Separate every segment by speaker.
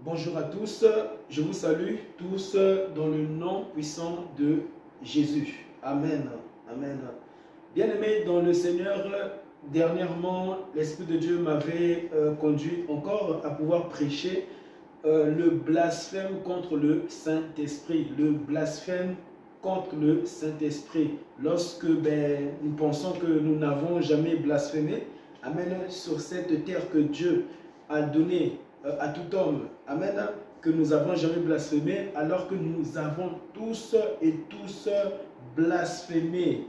Speaker 1: Bonjour à tous, je vous salue tous dans le nom puissant de Jésus. Amen. Amen. Bien-aimés dans le Seigneur, dernièrement, l'Esprit de Dieu m'avait conduit encore à pouvoir prêcher le blasphème contre le Saint-Esprit. Le blasphème contre le Saint-Esprit. Lorsque nous pensons que nous n'avons jamais blasphémé, amen, sur cette terre que Dieu a donnée à tout homme, amen, que nous n'avons jamais blasphémé, alors que nous avons tous et tous blasphémé.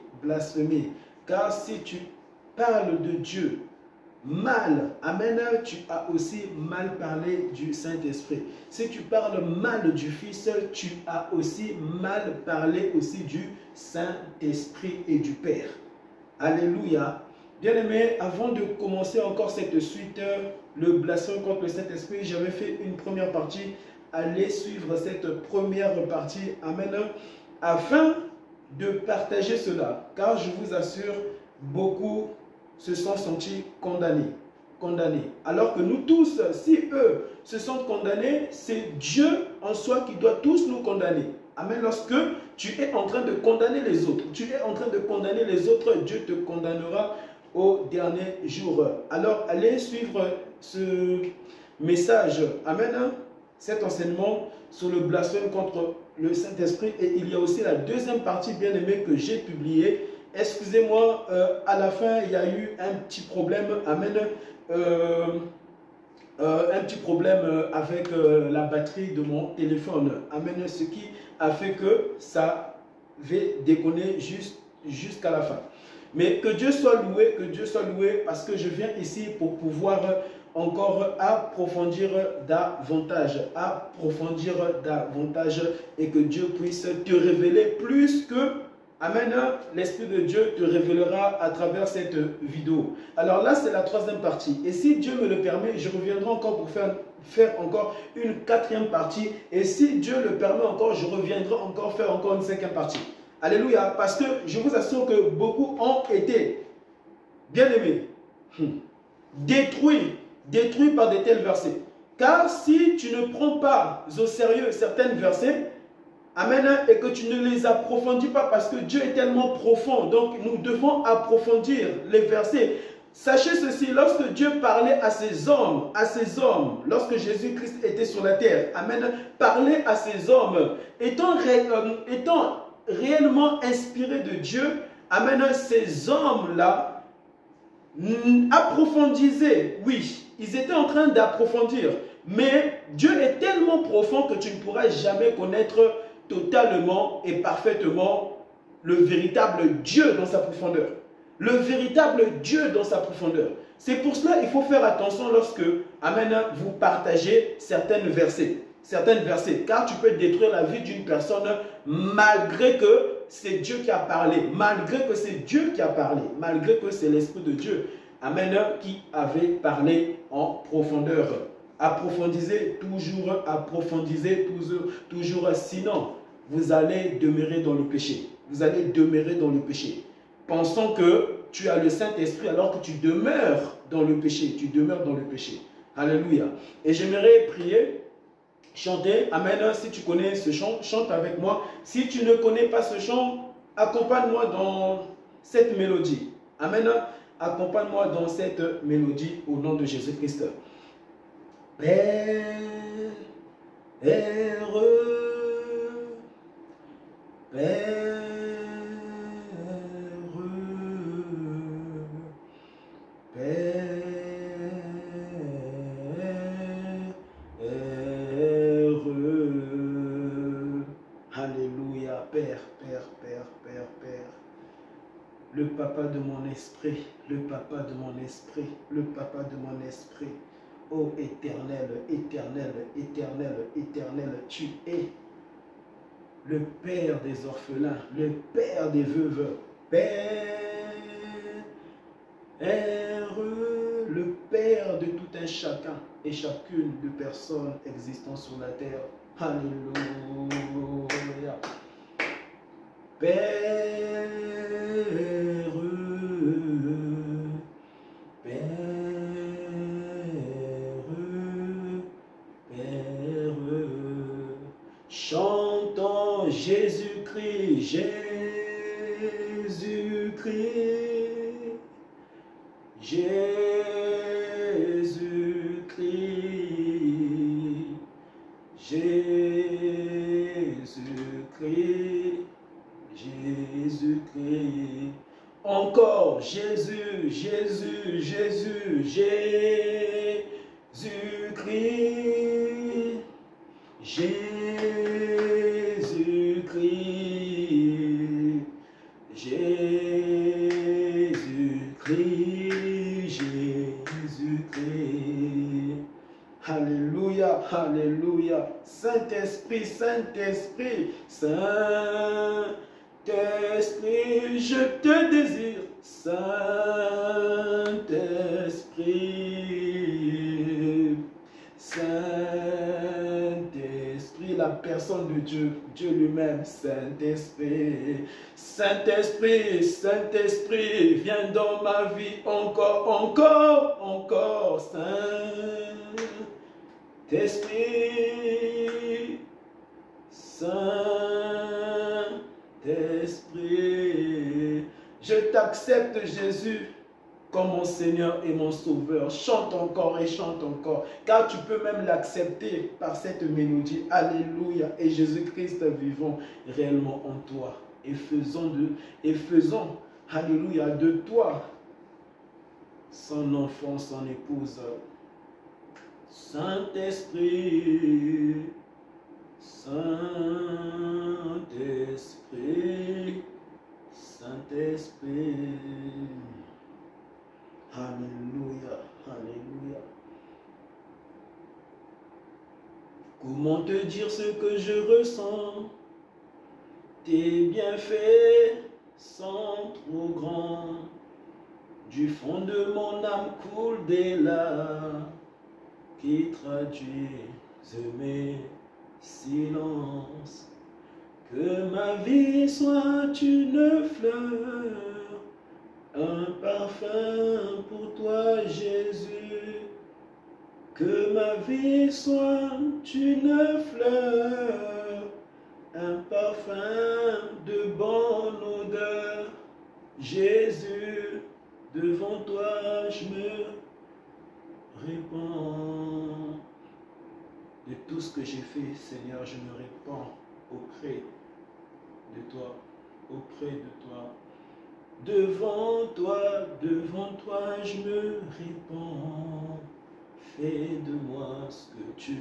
Speaker 1: Car si tu parles de Dieu mal, amen, tu as aussi mal parlé du Saint-Esprit. Si tu parles mal du Fils, tu as aussi mal parlé aussi du Saint-Esprit et du Père. Alléluia. Bien-aimés, avant de commencer encore cette suite, le blasphème contre le Saint-Esprit, j'avais fait une première partie. Allez suivre cette première partie, amen, afin de partager cela. Car je vous assure, beaucoup se sont sentis condamnés. Alors que nous tous, si eux se sentent condamnés, c'est Dieu en soi qui doit tous nous condamner. Amen. Lorsque tu es en train de condamner les autres, Dieu te condamnera au dernier jour. Alors, allez suivre ce message, amen, cet enseignement sur le blasphème contre le Saint-Esprit. Et il y a aussi la deuxième partie, bien aimée, que j'ai publiée. Excusez-moi, à la fin, il y a eu un petit problème, amen, un petit problème avec la batterie de mon téléphone, amen, ce qui a fait que ça avait déconné jusqu'à la fin. Mais que Dieu soit loué, parce que je viens ici pour pouvoir encore approfondir davantage, et que Dieu puisse te révéler plus que, amen, l'Esprit de Dieu te révélera à travers cette vidéo. Alors là, c'est la troisième partie. Et si Dieu me le permet, je reviendrai encore pour faire encore une quatrième partie. Et si Dieu le permet encore, je reviendrai encore faire encore une cinquième partie. Alléluia, parce que je vous assure que beaucoup ont été, bien aimés, détruits par de tels versets. Car si tu ne prends pas au sérieux certains versets, amen, et que tu ne les approfondis pas, parce que Dieu est tellement profond, donc nous devons approfondir les versets. Sachez ceci, lorsque Dieu parlait à ces hommes, lorsque Jésus-Christ était sur la terre, amen, parlait à ces hommes, étant réellement inspirés de Dieu, amen, ces hommes-là approfondisaient, oui, ils étaient en train d'approfondir, mais Dieu est tellement profond que tu ne pourras jamais connaître totalement et parfaitement le véritable Dieu dans sa profondeur. Le véritable Dieu dans sa profondeur. C'est pour cela qu'il faut faire attention lorsque, amen, vous partagez certains versets, car tu peux détruire la vie d'une personne malgré que c'est Dieu qui a parlé, malgré que c'est l'Esprit de Dieu, amen, qui avait parlé en profondeur. Approfondissez toujours, sinon vous allez demeurer dans le péché. Pensant que tu as le Saint-Esprit alors que tu demeures dans le péché. Alléluia. Et j'aimerais prier, chanter, amen. Si tu connais ce chant, chante avec moi. Si tu ne connais pas ce chant, accompagne-moi dans cette mélodie. Amen. Accompagne-moi dans cette mélodie au nom de Jésus-Christ. Père, alléluia, Père, le papa de mon esprit, ô éternel, tu es le Père des orphelins, le Père des veuves, Père, le Père de tout un chacun et chacune de personnes existant sur la terre. Alléluia. Père, Père, Chantons Jésus-Christ, Jésus-Christ, Jésus-Christ, Jésus-Christ, Jésus-Christ. Encore Jésus, Jésus, Jésus, Jésus-Christ, Jésus-Christ, Jésus-Christ, Jésus-Christ. Alléluia, alléluia. Saint-Esprit, Saint-Esprit, Saint-Esprit, je te désire. Saint-Esprit, Saint-Esprit, la personne de Dieu, Dieu lui-même, Saint-Esprit, Saint-Esprit, Saint-Esprit, viens dans ma vie encore, encore, encore, Saint-Esprit, Saint-Esprit, je t'accepte Jésus comme mon Seigneur et mon Sauveur. Chante encore et chante encore, car tu peux même l'accepter par cette mélodie. Alléluia. Et Jésus-Christ vivant réellement en toi. Et faisons, alléluia, de toi son enfant, son épouse. Saint-Esprit, Saint-Esprit, Saint-Esprit. Alléluia, alléluia. Comment te dire ce que je ressens? Tes bienfaits sont trop grands. Du fond de mon âme coulent des larmes qui traduisent mes silences. Que ma vie soit une fleur, un parfum pour toi, Jésus. Que ma vie soit une fleur, un parfum de bonne odeur. Jésus, devant toi, je me répands. De tout ce que j'ai fait, Seigneur, je me répands auprès de toi, auprès de toi. Devant toi, je me répands. Fais de moi ce que tu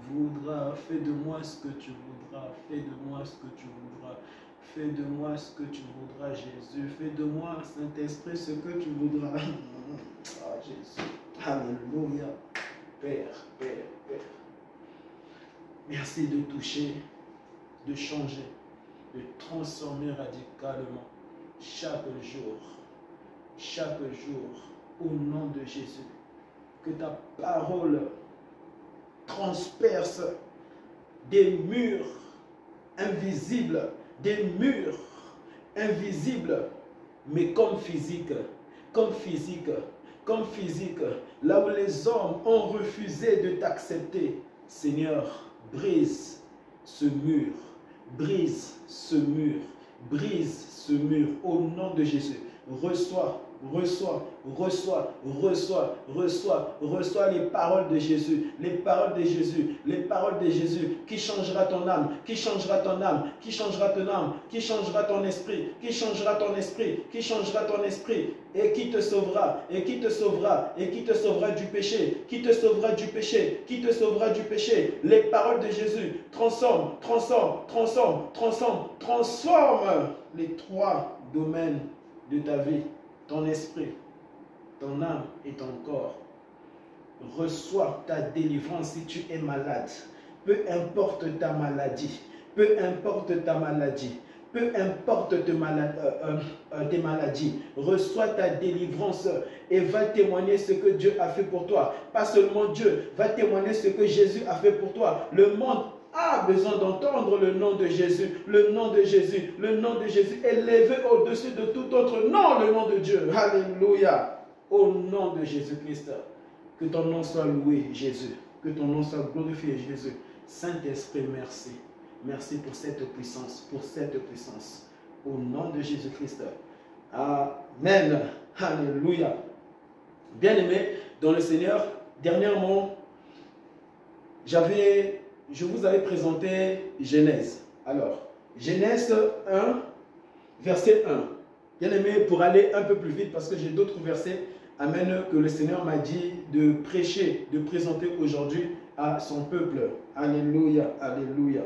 Speaker 1: voudras, fais de moi ce que tu voudras, fais de moi ce que tu voudras, fais de moi ce que tu voudras, Jésus, fais de moi, Saint-Esprit, ce que tu voudras. Ah, Jésus, alléluia, Père, Père, Père. Merci de toucher, de changer, de transformer radicalement chaque jour, au nom de Jésus. Que ta parole transperce des murs invisibles, mais comme physique, là où les hommes ont refusé de t'accepter. Seigneur, brise ce mur, au nom de Jésus. Reçois les paroles de Jésus, qui changera ton âme, qui changera ton esprit, et qui te sauvera, du péché, Les paroles de Jésus transforment les trois domaines de ta vie, ton esprit, ton âme et ton corps. Reçois ta délivrance si tu es malade. Peu importe ta maladie, tes maladies, reçois ta délivrance et va témoigner ce que Dieu a fait pour toi. Pas seulement Dieu, va témoigner ce que Jésus a fait pour toi. Le monde a besoin d'entendre le nom de Jésus, le nom de Jésus élevé au-dessus de tout autre nom, le nom de Dieu. Alléluia. Au nom de Jésus-Christ. Que ton nom soit loué, Jésus. Que ton nom soit glorifié, Jésus. Saint-Esprit, merci. Merci pour cette puissance, Au nom de Jésus-Christ. Amen. Alléluia. Bien-aimés dans le Seigneur, dernièrement, je vous avais présenté Genèse. Alors, Genèse 1, verset 1. Bien-aimés, pour aller un peu plus vite, parce que j'ai d'autres versets, amen, que le Seigneur m'a dit de prêcher, de présenter aujourd'hui à son peuple. Alléluia, alléluia.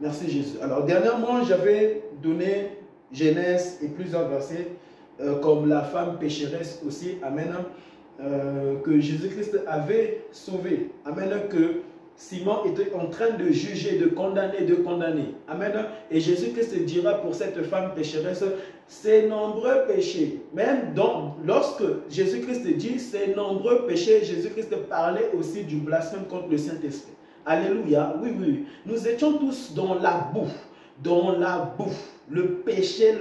Speaker 1: Merci Jésus. Alors, dernièrement, j'avais donné Genèse et plusieurs versets, comme la femme pécheresse aussi, amen, que Jésus-Christ avait sauvé. Amen, que Simon était en train de juger, de condamner. Amen. Et Jésus-Christ dira pour cette femme pécheresse, ses nombreux péchés. Même lorsque Jésus-Christ dit ses nombreux péchés, Jésus-Christ parlait aussi du blasphème contre le Saint-Esprit. Alléluia. Oui, oui. Nous étions tous dans la bouffe. Le péché.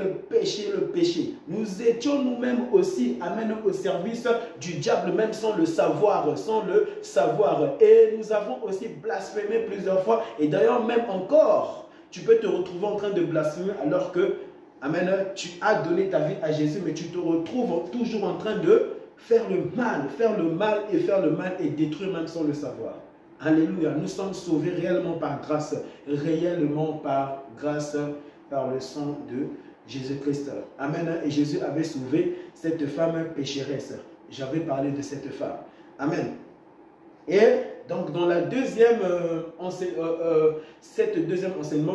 Speaker 1: Nous étions nous-mêmes aussi, amen, au service du diable, même sans le savoir. Et nous avons aussi blasphémé plusieurs fois. Et d'ailleurs, même encore, tu peux te retrouver en train de blasphémer alors que, amen, tu as donné ta vie à Jésus, mais tu te retrouves toujours en train de faire le mal et détruire même sans le savoir. Alléluia, nous sommes sauvés réellement par grâce, par le sang de Jésus-Christ. Amen. Et Jésus avait sauvé cette femme pécheresse. J'avais parlé de cette femme. Amen. Et donc dans la deuxième enseignement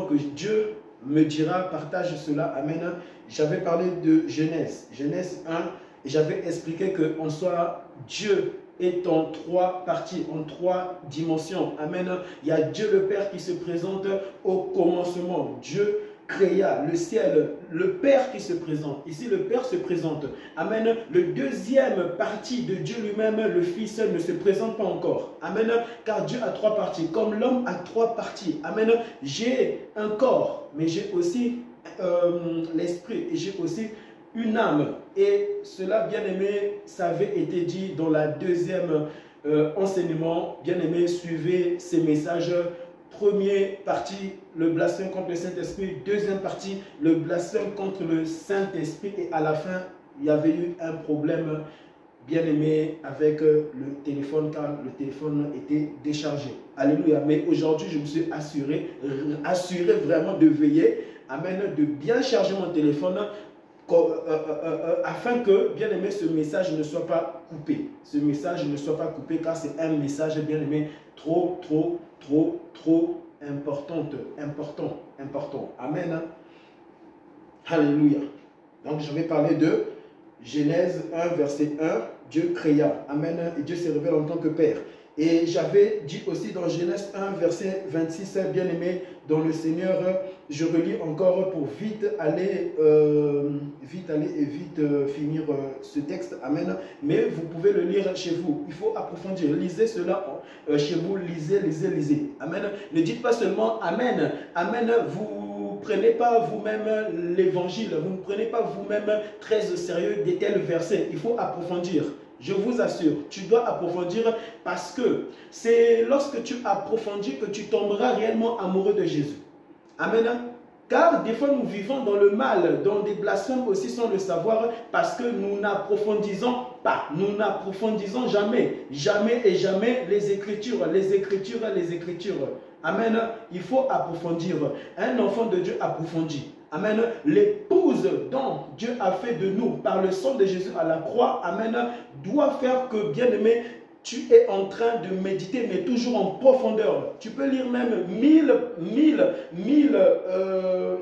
Speaker 1: que Dieu me dira, partage cela. Amen. J'avais parlé de Genèse 1 et j'avais expliqué qu'en soi, Dieu est en trois parties, en trois dimensions. Amen. Il y a Dieu le Père qui se présente au commencement. Dieu créa le ciel, le Père qui se présente. Ici, le Père se présente. Amen. Le deuxième partie de Dieu lui-même, le Fils, ne se présente pas encore. Amen. Car Dieu a trois parties. Comme l'homme a trois parties. Amen. J'ai un corps, mais j'ai aussi l'esprit et j'ai aussi une âme. Et cela, bien aimé, ça avait été dit dans la deuxième enseignement. Bien aimé, suivez ces messages. Première partie, le blasphème contre le Saint-Esprit. Deuxième partie, le blasphème contre le Saint-Esprit. Et à la fin, il y avait eu un problème, bien aimé, avec le téléphone, car le téléphone était déchargé. Alléluia. Mais aujourd'hui, je me suis assuré vraiment de veiller, amen, de bien charger mon téléphone, afin que, bien aimé, ce message ne soit pas coupé. Ce message ne soit pas coupé, car c'est un message, bien aimé, trop important. Amen. Alléluia. Donc, je vais parler de Genèse 1, verset 1. Dieu créa. Amen. Et Dieu se révèle en tant que Père. Et j'avais dit aussi dans Genèse 1, verset 26, bien aimé, dans le Seigneur, je relis encore pour vite aller et vite finir ce texte. Amen. Mais vous pouvez le lire chez vous. Il faut approfondir. Lisez cela chez vous. Lisez. Amen. Ne dites pas seulement Amen. Amen. Vous ne prenez pas vous-même l'évangile. Vous ne prenez pas vous-même très au sérieux des tels versets. Il faut approfondir. Je vous assure, tu dois approfondir parce que c'est lorsque tu approfondis que tu tomberas réellement amoureux de Jésus. Amen. Car des fois nous vivons dans le mal, dans des blasphèmes aussi sans le savoir parce que nous n'approfondissons pas. Nous n'approfondissons jamais les Écritures. Amen. Il faut approfondir. Un enfant de Dieu approfondit. Amen. L'épouse dont Dieu a fait de nous par le sang de Jésus à la croix, amen, doit faire que, bien aimé, tu es en train de méditer, mais toujours en profondeur. Tu peux lire même 1000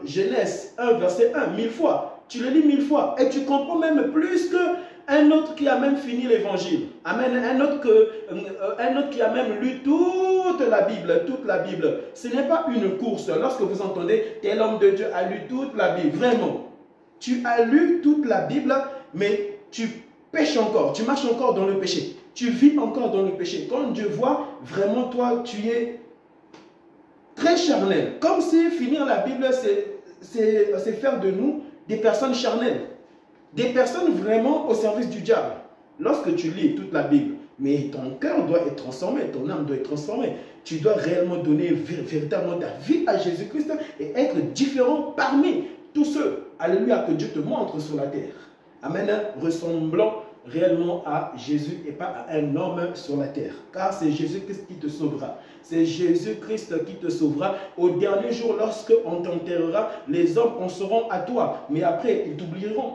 Speaker 1: Genèse 1, verset 1, 1000 fois. Tu le lis 1000 fois et tu comprends même plus que un autre qui a même fini l'évangile. Amen. Un autre qui a même lu toute la Bible. Ce n'est pas une course. Lorsque vous entendez, tel homme de Dieu a lu toute la Bible. Vraiment. Tu as lu toute la Bible, mais tu pêches encore. Tu marches encore dans le péché. Tu vis encore dans le péché. Quand Dieu voit, vraiment toi, tu es très charnel. Comme si finir la Bible, c'est faire de nous des personnes charnelles. Des personnes vraiment au service du diable. Lorsque tu lis toute la Bible, Mais ton cœur doit être transformé, ton âme doit être transformée. Tu dois réellement donner véritablement ta vie à Jésus-Christ et être différent parmi tous ceux, alléluia, que Dieu te montre sur la terre. Amen, ressemblant réellement à Jésus et pas à un homme sur la terre. Car c'est Jésus-Christ qui te sauvera. C'est Jésus-Christ qui te sauvera. Au dernier jour, lorsque on t'enterrera, les hommes penseront à toi. Mais après, ils t'oublieront.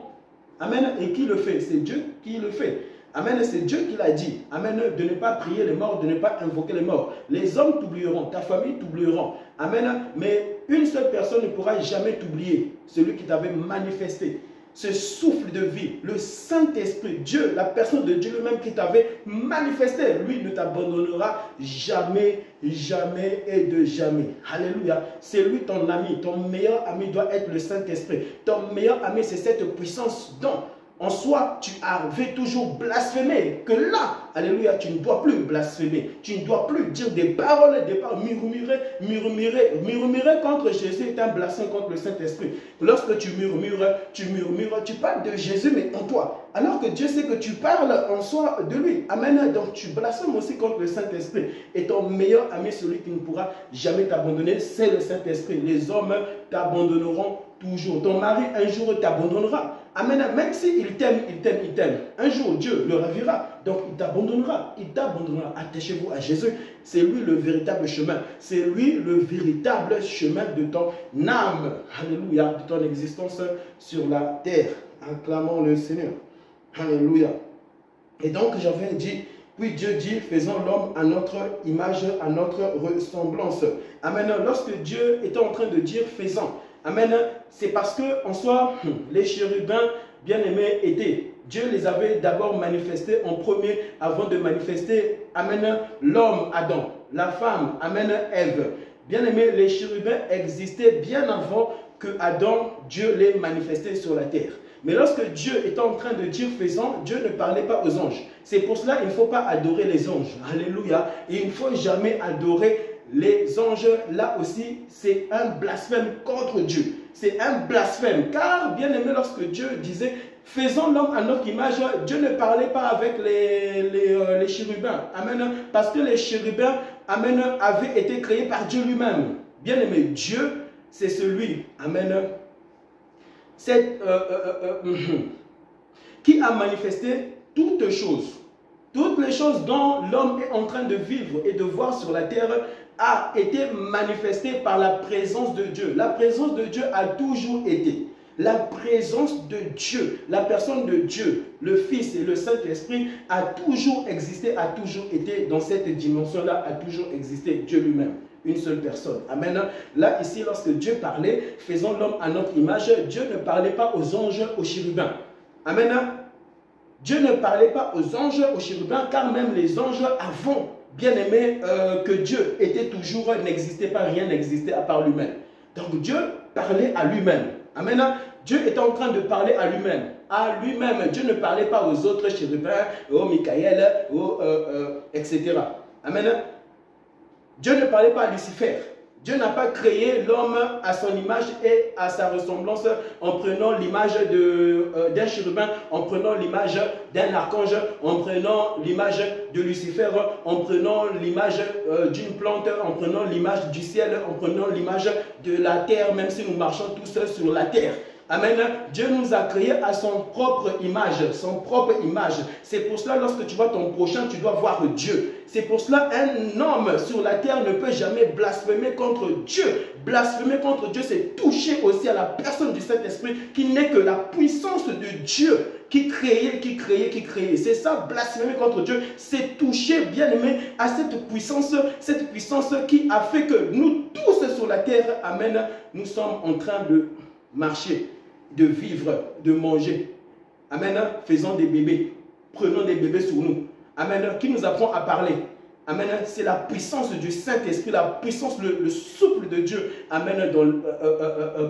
Speaker 1: Amen. Et qui le fait? C'est Dieu qui le fait. Amen. C'est Dieu qui l'a dit. Amen. De ne pas prier les morts, de ne pas invoquer les morts. Les hommes t'oublieront, ta famille t'oublieront. Amen. Mais une seule personne ne pourra jamais t'oublier. Celui qui t'avait manifesté ce souffle de vie, le Saint-Esprit, Dieu, la personne de Dieu lui-même qui t'avait manifesté, lui ne t'abandonnera jamais, jamais et de jamais. Alléluia. C'est lui ton ami, ton meilleur ami doit être le Saint-Esprit. Ton meilleur ami, c'est cette puissance dont en soi, tu avais toujours blasphémé, que là, alléluia, tu ne dois plus blasphémer. Tu ne dois plus dire des paroles, murmurer contre Jésus est un blasphème contre le Saint-Esprit. Lorsque tu murmures, tu parles de Jésus, mais en toi. Alors que Dieu sait que tu parles en soi de lui. Amen. Donc tu blasphèmes aussi contre le Saint-Esprit. Et ton meilleur ami, celui qui ne pourra jamais t'abandonner, c'est le Saint-Esprit. Les hommes t'abandonneront toujours. Ton mari, un jour, t'abandonnera. Amen. Même s'il t'aime, il t'aime. Un jour, Dieu le ravira. Donc, il t'abandonnera. Il t'abandonnera. Attachez-vous à Jésus. C'est lui le véritable chemin. C'est lui le véritable chemin de ton âme. Alléluia. De ton existence sur la terre. Acclamons le Seigneur. Alléluia. Et donc, j'avais dit, puis Dieu dit, faisons l'homme à notre image, à notre ressemblance. Amen. Lorsque Dieu était en train de dire, faisons. Amen. C'est parce que en soi, les chérubins bien-aimés étaient. Dieu les avait d'abord manifestés en premier avant de manifester, amen, l'homme Adam, la femme, amen, Ève. Bien-aimés, les chérubins existaient bien avant que Adam, Dieu les manifestait sur la terre. Mais lorsque Dieu était en train de dire faisons, Dieu ne parlait pas aux anges. C'est pour cela qu'il ne faut pas adorer les anges. Alléluia. Et il ne faut jamais adorer les anges. Là aussi, c'est un blasphème contre Dieu. C'est un blasphème. Car, bien aimé, lorsque Dieu disait faisons l'homme à notre image, Dieu ne parlait pas avec les chérubins. Amen. Parce que les chérubins, amen, avaient été créés par Dieu lui-même. Bien aimé, Dieu, c'est celui, amen, qui a manifesté toutes choses. Toutes les choses dont l'homme est en train de vivre et de voir sur la terre a été manifestée par la présence de Dieu. La présence de Dieu a toujours été. La présence de Dieu, la personne de Dieu, le Fils et le Saint-Esprit a toujours existé, a toujours été dans cette dimension-là, a toujours existé Dieu lui-même. Une seule personne. Amen. Là, ici, lorsque Dieu parlait, faisons l'homme à notre image, Dieu ne parlait pas aux anges, aux chérubins. Amen. Dieu ne parlait pas aux anges, aux chérubins, car même les anges avant, bien aimé, que Dieu était toujours, n'existait pas, rien n'existait à part lui-même. Donc Dieu parlait à lui-même. Amen. Dieu était en train de parler à lui-même. À lui-même. Dieu ne parlait pas aux autres chérubins, aux Michael, etc. Amen. Dieu ne parlait pas à Lucifer. Dieu n'a pas créé l'homme à son image et à sa ressemblance en prenant l'image d'un chérubin, en prenant l'image d'un archange, en prenant l'image de Lucifer, en prenant l'image d'une plante, en prenant l'image du ciel, en prenant l'image de la terre, même si nous marchons tous sur la terre. Amen. Dieu nous a créés à son propre image, son propre image. C'est pour cela, lorsque tu vois ton prochain, tu dois voir Dieu. C'est pour cela, un homme sur la terre ne peut jamais blasphémer contre Dieu. Blasphémer contre Dieu, c'est toucher aussi à la personne du Saint-Esprit qui n'est que la puissance de Dieu qui créait. C'est ça, blasphémer contre Dieu, c'est toucher, bien aimé, à cette puissance qui a fait que nous tous sur la terre, amen, nous sommes en train de marcher, de vivre, de manger. Amen. Faisons des bébés. Prenons des bébés sur nous. Amen. Qui nous apprend à parler. Amen. C'est la puissance du Saint-Esprit, la puissance, le souffle de Dieu. Amen.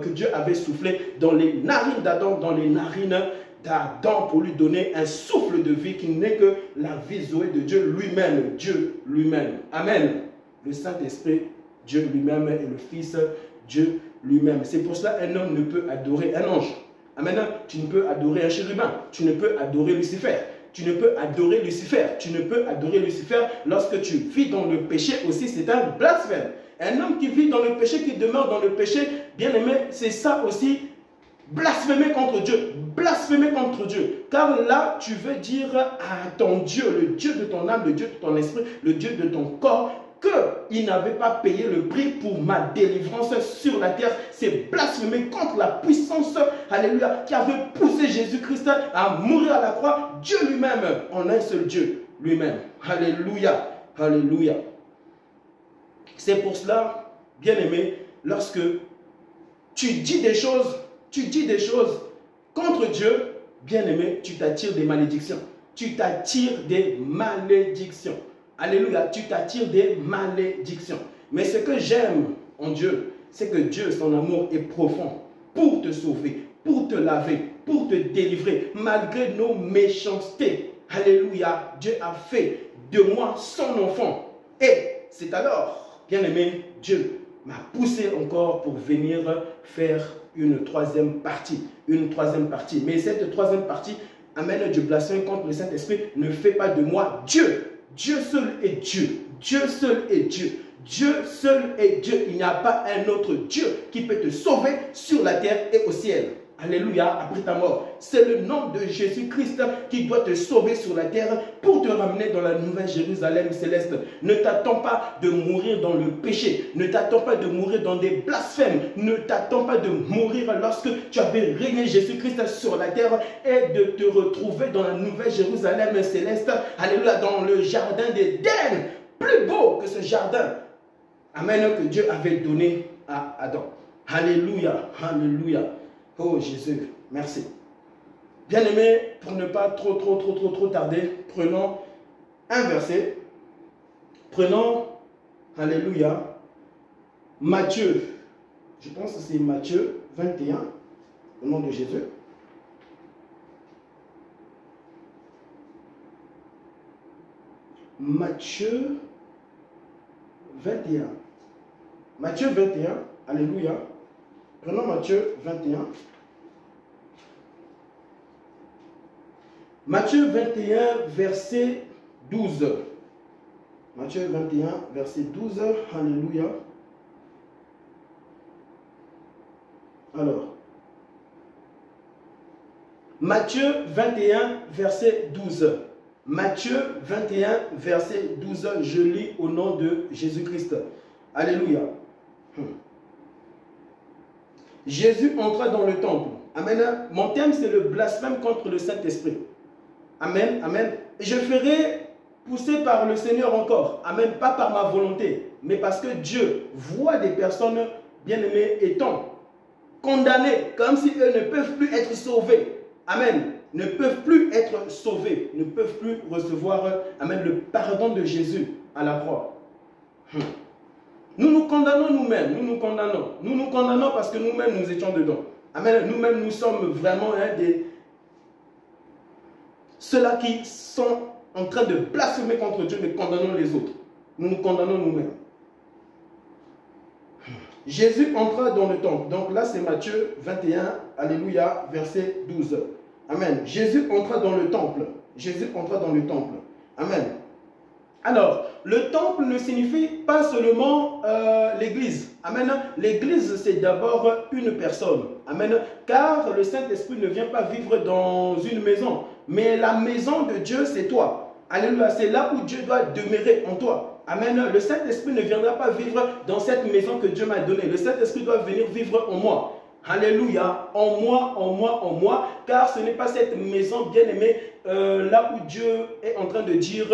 Speaker 1: Que Dieu avait soufflé dans les narines d'Adam, dans les narines d'Adam pour lui donner un souffle de vie qui n'est que la vie Zoé de Dieu lui-même. Dieu lui-même. Amen. Le Saint-Esprit, Dieu lui-même et le Fils, Dieu lui-même. C'est pour cela qu'un homme ne peut adorer un ange. Amen. Tu ne peux adorer un chérubin. Tu ne peux adorer Lucifer. tu ne peux adorer Lucifer. Tu ne peux adorer Lucifer lorsque tu vis dans le péché aussi, c'est un blasphème. Un homme qui vit dans le péché, qui demeure dans le péché, bien aimé, c'est ça aussi, blasphémer contre Dieu. Blasphémer contre Dieu. Car là, tu veux dire à ton Dieu, le Dieu de ton âme, le Dieu de ton esprit, le Dieu de ton corps, qu'il n'avait pas payé le prix pour ma délivrance sur la terre. C'est blasphémer contre la puissance, alléluia, qui avait poussé Jésus-Christ à mourir à la croix. Dieu lui-même, en un seul Dieu, lui-même. Alléluia, alléluia. C'est pour cela, bien aimé, lorsque tu dis des choses contre Dieu, bien aimé, tu t'attires des malédictions. Tu t'attires des malédictions. Alléluia, tu t'attires des malédictions. Mais ce que j'aime en Dieu, c'est que Dieu, son amour est profond pour te sauver, pour te laver, pour te délivrer, malgré nos méchancetés. Alléluia, Dieu a fait de moi son enfant. Et c'est alors, bien aimé, Dieu m'a poussé encore pour venir faire une troisième partie. Mais cette troisième partie amène du blasphème contre le Saint-Esprit. Ne fait pas de moi Dieu. Dieu seul est Dieu. Dieu seul est Dieu. Dieu seul est Dieu. Il n'y a pas un autre Dieu qui peut te sauver sur la terre et au ciel. Alléluia, après ta mort. C'est le nom de Jésus-Christ qui doit te sauver sur la terre pour te ramener dans la nouvelle Jérusalem céleste. Ne t'attends pas de mourir dans le péché. Ne t'attends pas de mourir dans des blasphèmes. Ne t'attends pas de mourir lorsque tu avais régné Jésus-Christ sur la terre et de te retrouver dans la nouvelle Jérusalem céleste. Alléluia, dans le jardin d'Éden. Plus beau que ce jardin. Amen, que Dieu avait donné à Adam. Alléluia, alléluia. Oh Jésus, merci. Bien-aimé, pour ne pas trop tarder, prenons un verset. Prenons, alléluia, Matthieu. Je pense que c'est Matthieu 21, au nom de Jésus. Matthieu 21. Matthieu 21, alléluia. Prenons Matthieu 21. Matthieu 21, verset 12. Matthieu 21, verset 12. Alléluia. Alors, Matthieu 21, verset 12. Matthieu 21, verset 12. Je lis au nom de Jésus-Christ. Alléluia. Jésus entra dans le temple. Amen. Mon thème, c'est le blasphème contre le Saint-Esprit. Amen. Amen. Je ferai pousser par le Seigneur encore. Amen. Pas par ma volonté, mais parce que Dieu voit des personnes bien-aimées étant condamnées, comme si eux ne peuvent plus être sauvés. Amen. Ne peuvent plus être sauvés. Ne peuvent plus recevoir, amen, le pardon de Jésus à la croix. Nous nous condamnons nous-mêmes, nous nous condamnons. Nous nous condamnons parce que nous-mêmes nous étions dedans. Amen. Nous-mêmes nous sommes vraiment ceux-là qui sont en train de blasphémer contre Dieu, mais condamnons les autres. Nous nous condamnons nous-mêmes. Jésus entra dans le temple. Donc là c'est Matthieu 21, alléluia, verset 12. Amen. Jésus entra dans le temple. Jésus entra dans le temple. Amen. Alors, le temple ne signifie pas seulement l'église. Amen. L'église, c'est d'abord une personne. Amen. Car le Saint-Esprit ne vient pas vivre dans une maison. Mais la maison de Dieu, c'est toi. Alléluia. C'est là où Dieu doit demeurer en toi. Amen. Le Saint-Esprit ne viendra pas vivre dans cette maison que Dieu m'a donnée. Le Saint-Esprit doit venir vivre en moi. Alléluia. En moi, en moi, en moi. Car ce n'est pas cette maison bien-aimée là où Dieu est en train de dire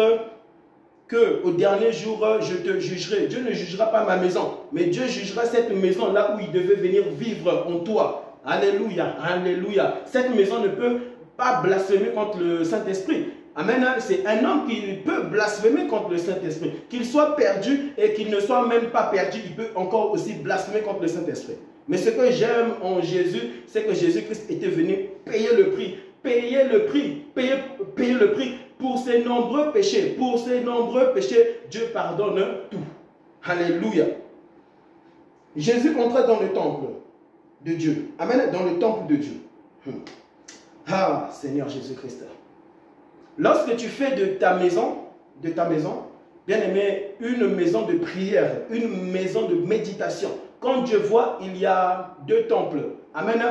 Speaker 1: qu'au dernier jour, je te jugerai. Dieu ne jugera pas ma maison, mais Dieu jugera cette maison là où il devait venir vivre en toi. Alléluia, alléluia. Cette maison ne peut pas blasphémer contre le Saint-Esprit. Amen. C'est un homme qui peut blasphémer contre le Saint-Esprit. Qu'il soit perdu et qu'il ne soit même pas perdu, il peut encore aussi blasphémer contre le Saint-Esprit. Mais ce que j'aime en Jésus, c'est que Jésus-Christ était venu payer le prix. Payer le prix. Payer le prix. Pour ses nombreux péchés, Dieu pardonne tout. Alléluia. Jésus entra dans le temple de Dieu. Amen. Dans le temple de Dieu. Ah, Seigneur Jésus-Christ. lorsque tu fais de ta maison, bien aimé, une maison de prière, une maison de méditation. Quand Dieu voit, il y a deux temples. Amen.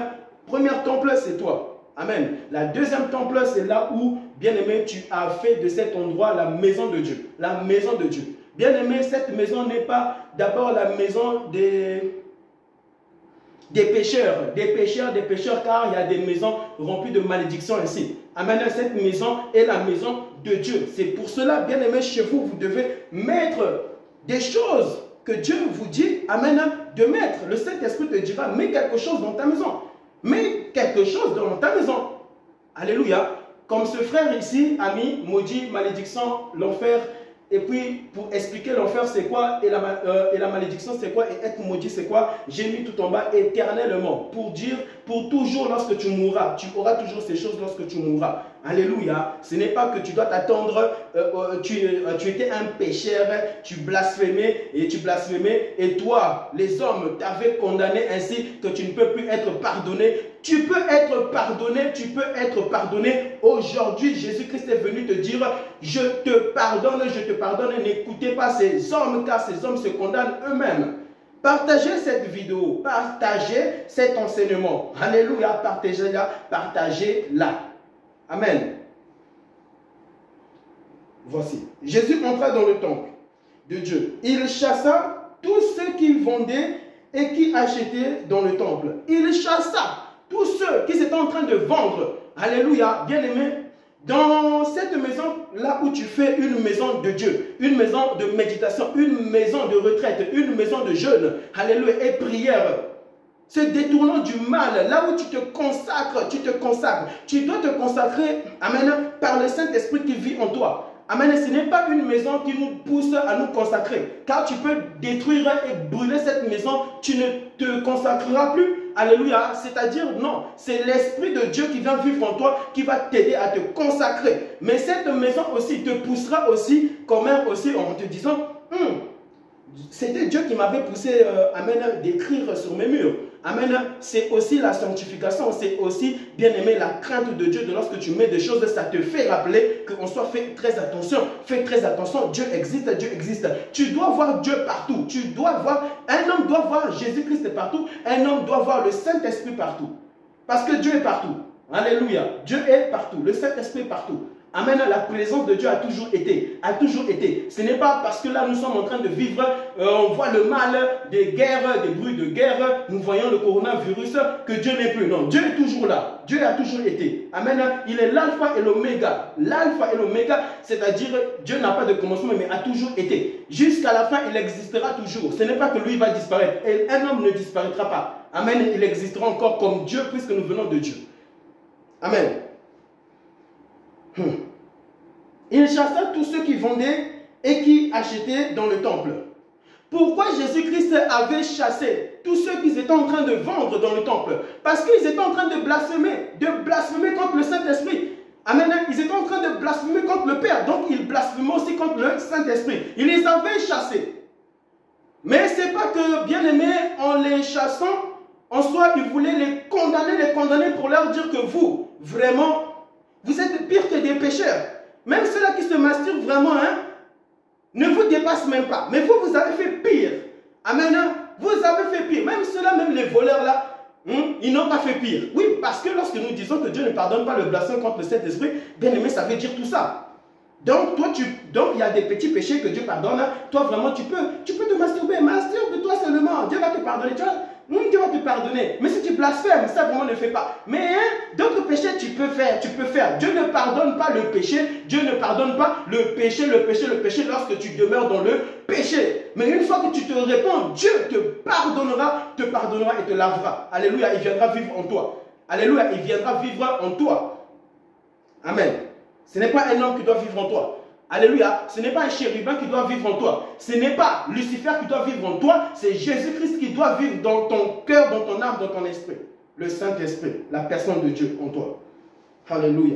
Speaker 1: Premier temple, c'est toi. Amen. La deuxième temple, c'est là où, bien aimé, tu as fait de cet endroit la maison de Dieu. La maison de Dieu. Bien aimé, cette maison n'est pas d'abord la maison des pécheurs, car il y a des maisons remplies de malédictions ici. Amen. Cette maison est la maison de Dieu. C'est pour cela, bien aimé, chez vous, vous devez mettre des choses que Dieu vous dit, amen, de mettre. Le Saint-Esprit te dira, mets quelque chose dans ta maison. Mets quelque chose dans ta maison. Alléluia. Comme ce frère ici a mis maudit, malédiction, l'enfer. Et puis, pour expliquer l'enfer, c'est quoi, et la malédiction, c'est quoi, et être maudit, c'est quoi, j'ai mis tout en bas éternellement. Pour dire, pour toujours, lorsque tu mourras, tu auras toujours ces choses lorsque tu mourras. Alléluia. Ce n'est pas que tu dois t'attendre, tu étais un pécheur, tu blasphémais, et toi, les hommes t'avaient condamné ainsi que tu ne peux plus être pardonné. Tu peux être pardonné. Aujourd'hui, Jésus-Christ est venu te dire, je te pardonne, n'écoutez pas ces hommes, car ces hommes se condamnent eux-mêmes. Partagez cette vidéo, partagez cet enseignement. Alléluia, partagez-la. Amen. Voici. Jésus entra dans le temple de Dieu. Il chassa tous ceux qui vendaient et qui achetaient dans le temple. Il chassa tous ceux qui étaient en train de vendre. Alléluia, bien-aimé. Dans cette maison, là où tu fais une maison de Dieu, une maison de méditation, une maison de retraite, une maison de jeûne, alléluia, et prière, se détournant du mal, là où tu te consacres, tu dois te consacrer, amen, par le Saint-Esprit qui vit en toi. Amen, ce n'est pas une maison qui nous pousse à nous consacrer, car tu peux détruire et brûler cette maison, tu ne te consacreras plus. Alléluia, c'est-à-dire non, c'est l'Esprit de Dieu qui vient vivre en toi, qui va t'aider à te consacrer. Mais cette maison aussi te poussera aussi, quand même aussi en te disant, c'était Dieu qui m'avait poussé, amen, d'écrire sur mes murs. Amen, c'est aussi la sanctification, c'est aussi, bien aimé, la crainte de Dieu. De lorsque tu mets des choses, ça te fait rappeler qu'on soit fait très attention, Dieu existe. Tu dois voir Dieu partout, un homme doit voir Jésus-Christ partout, un homme doit voir le Saint-Esprit partout. Parce que Dieu est partout. Alléluia, Dieu est partout, le Saint-Esprit est partout. Amen, la présence de Dieu a toujours été. Ce n'est pas parce que là nous sommes en train de vivre, on voit le mal, des guerres, des bruits de guerre, nous voyons le coronavirus, que Dieu n'est plus. Non, Dieu est toujours là. Dieu a toujours été. Amen, il est l'alpha et l'oméga. L'alpha et l'oméga, c'est-à-dire Dieu n'a pas de commencement mais a toujours été. Jusqu'à la fin, il existera toujours. Ce n'est pas que lui va disparaître. Et un homme ne disparaîtra pas. Amen, il existera encore comme Dieu puisque nous venons de Dieu. Amen. Il chassa tous ceux qui vendaient et qui achetaient dans le temple. Pourquoi Jésus-Christ avait chassé tous ceux qui étaient en train de vendre dans le temple? Parce qu'ils étaient en train de blasphémer contre le Saint-Esprit. Amen. Ils étaient en train de blasphémer contre le Père, donc ils blasphémaient aussi contre le Saint-Esprit. Il les avait chassés. Mais ce n'est pas que, bien aimé, en les chassant, en soi, il voulait les condamner pour leur dire que vous, vraiment, vous êtes pire que des pécheurs. Même ceux-là qui se masturbent vraiment, ne vous dépassent même pas. Mais vous, vous avez fait pire. Amen. Vous avez fait pire. Même ceux-là, même les voleurs-là, ils n'ont pas fait pire. Oui, parce que lorsque nous disons que Dieu ne pardonne pas le blasphème contre le Saint-Esprit, bien aimé, ça veut dire tout ça. Donc, il y a des petits péchés que Dieu pardonne. Toi, vraiment, tu peux te masturber. Masturbe-toi seulement. Dieu va te pardonner. Tu vois, Dieu va te pardonner. Mais si tu blasphèmes, ça vraiment ne fait pas. Mais d'autres péchés, tu peux faire. Dieu ne pardonne pas le péché. Dieu ne pardonne pas le péché lorsque tu demeures dans le péché. Mais une fois que tu te répands, Dieu te pardonnera et te lavera. Alléluia, il viendra vivre en toi. Alléluia, il viendra vivre en toi. Amen. Ce n'est pas un homme qui doit vivre en toi. Alléluia. Ce n'est pas un chérubin qui doit vivre en toi. Ce n'est pas Lucifer qui doit vivre en toi. C'est Jésus-Christ qui doit vivre dans ton cœur, dans ton âme, dans ton esprit. Le Saint-Esprit, la personne de Dieu en toi. Alléluia.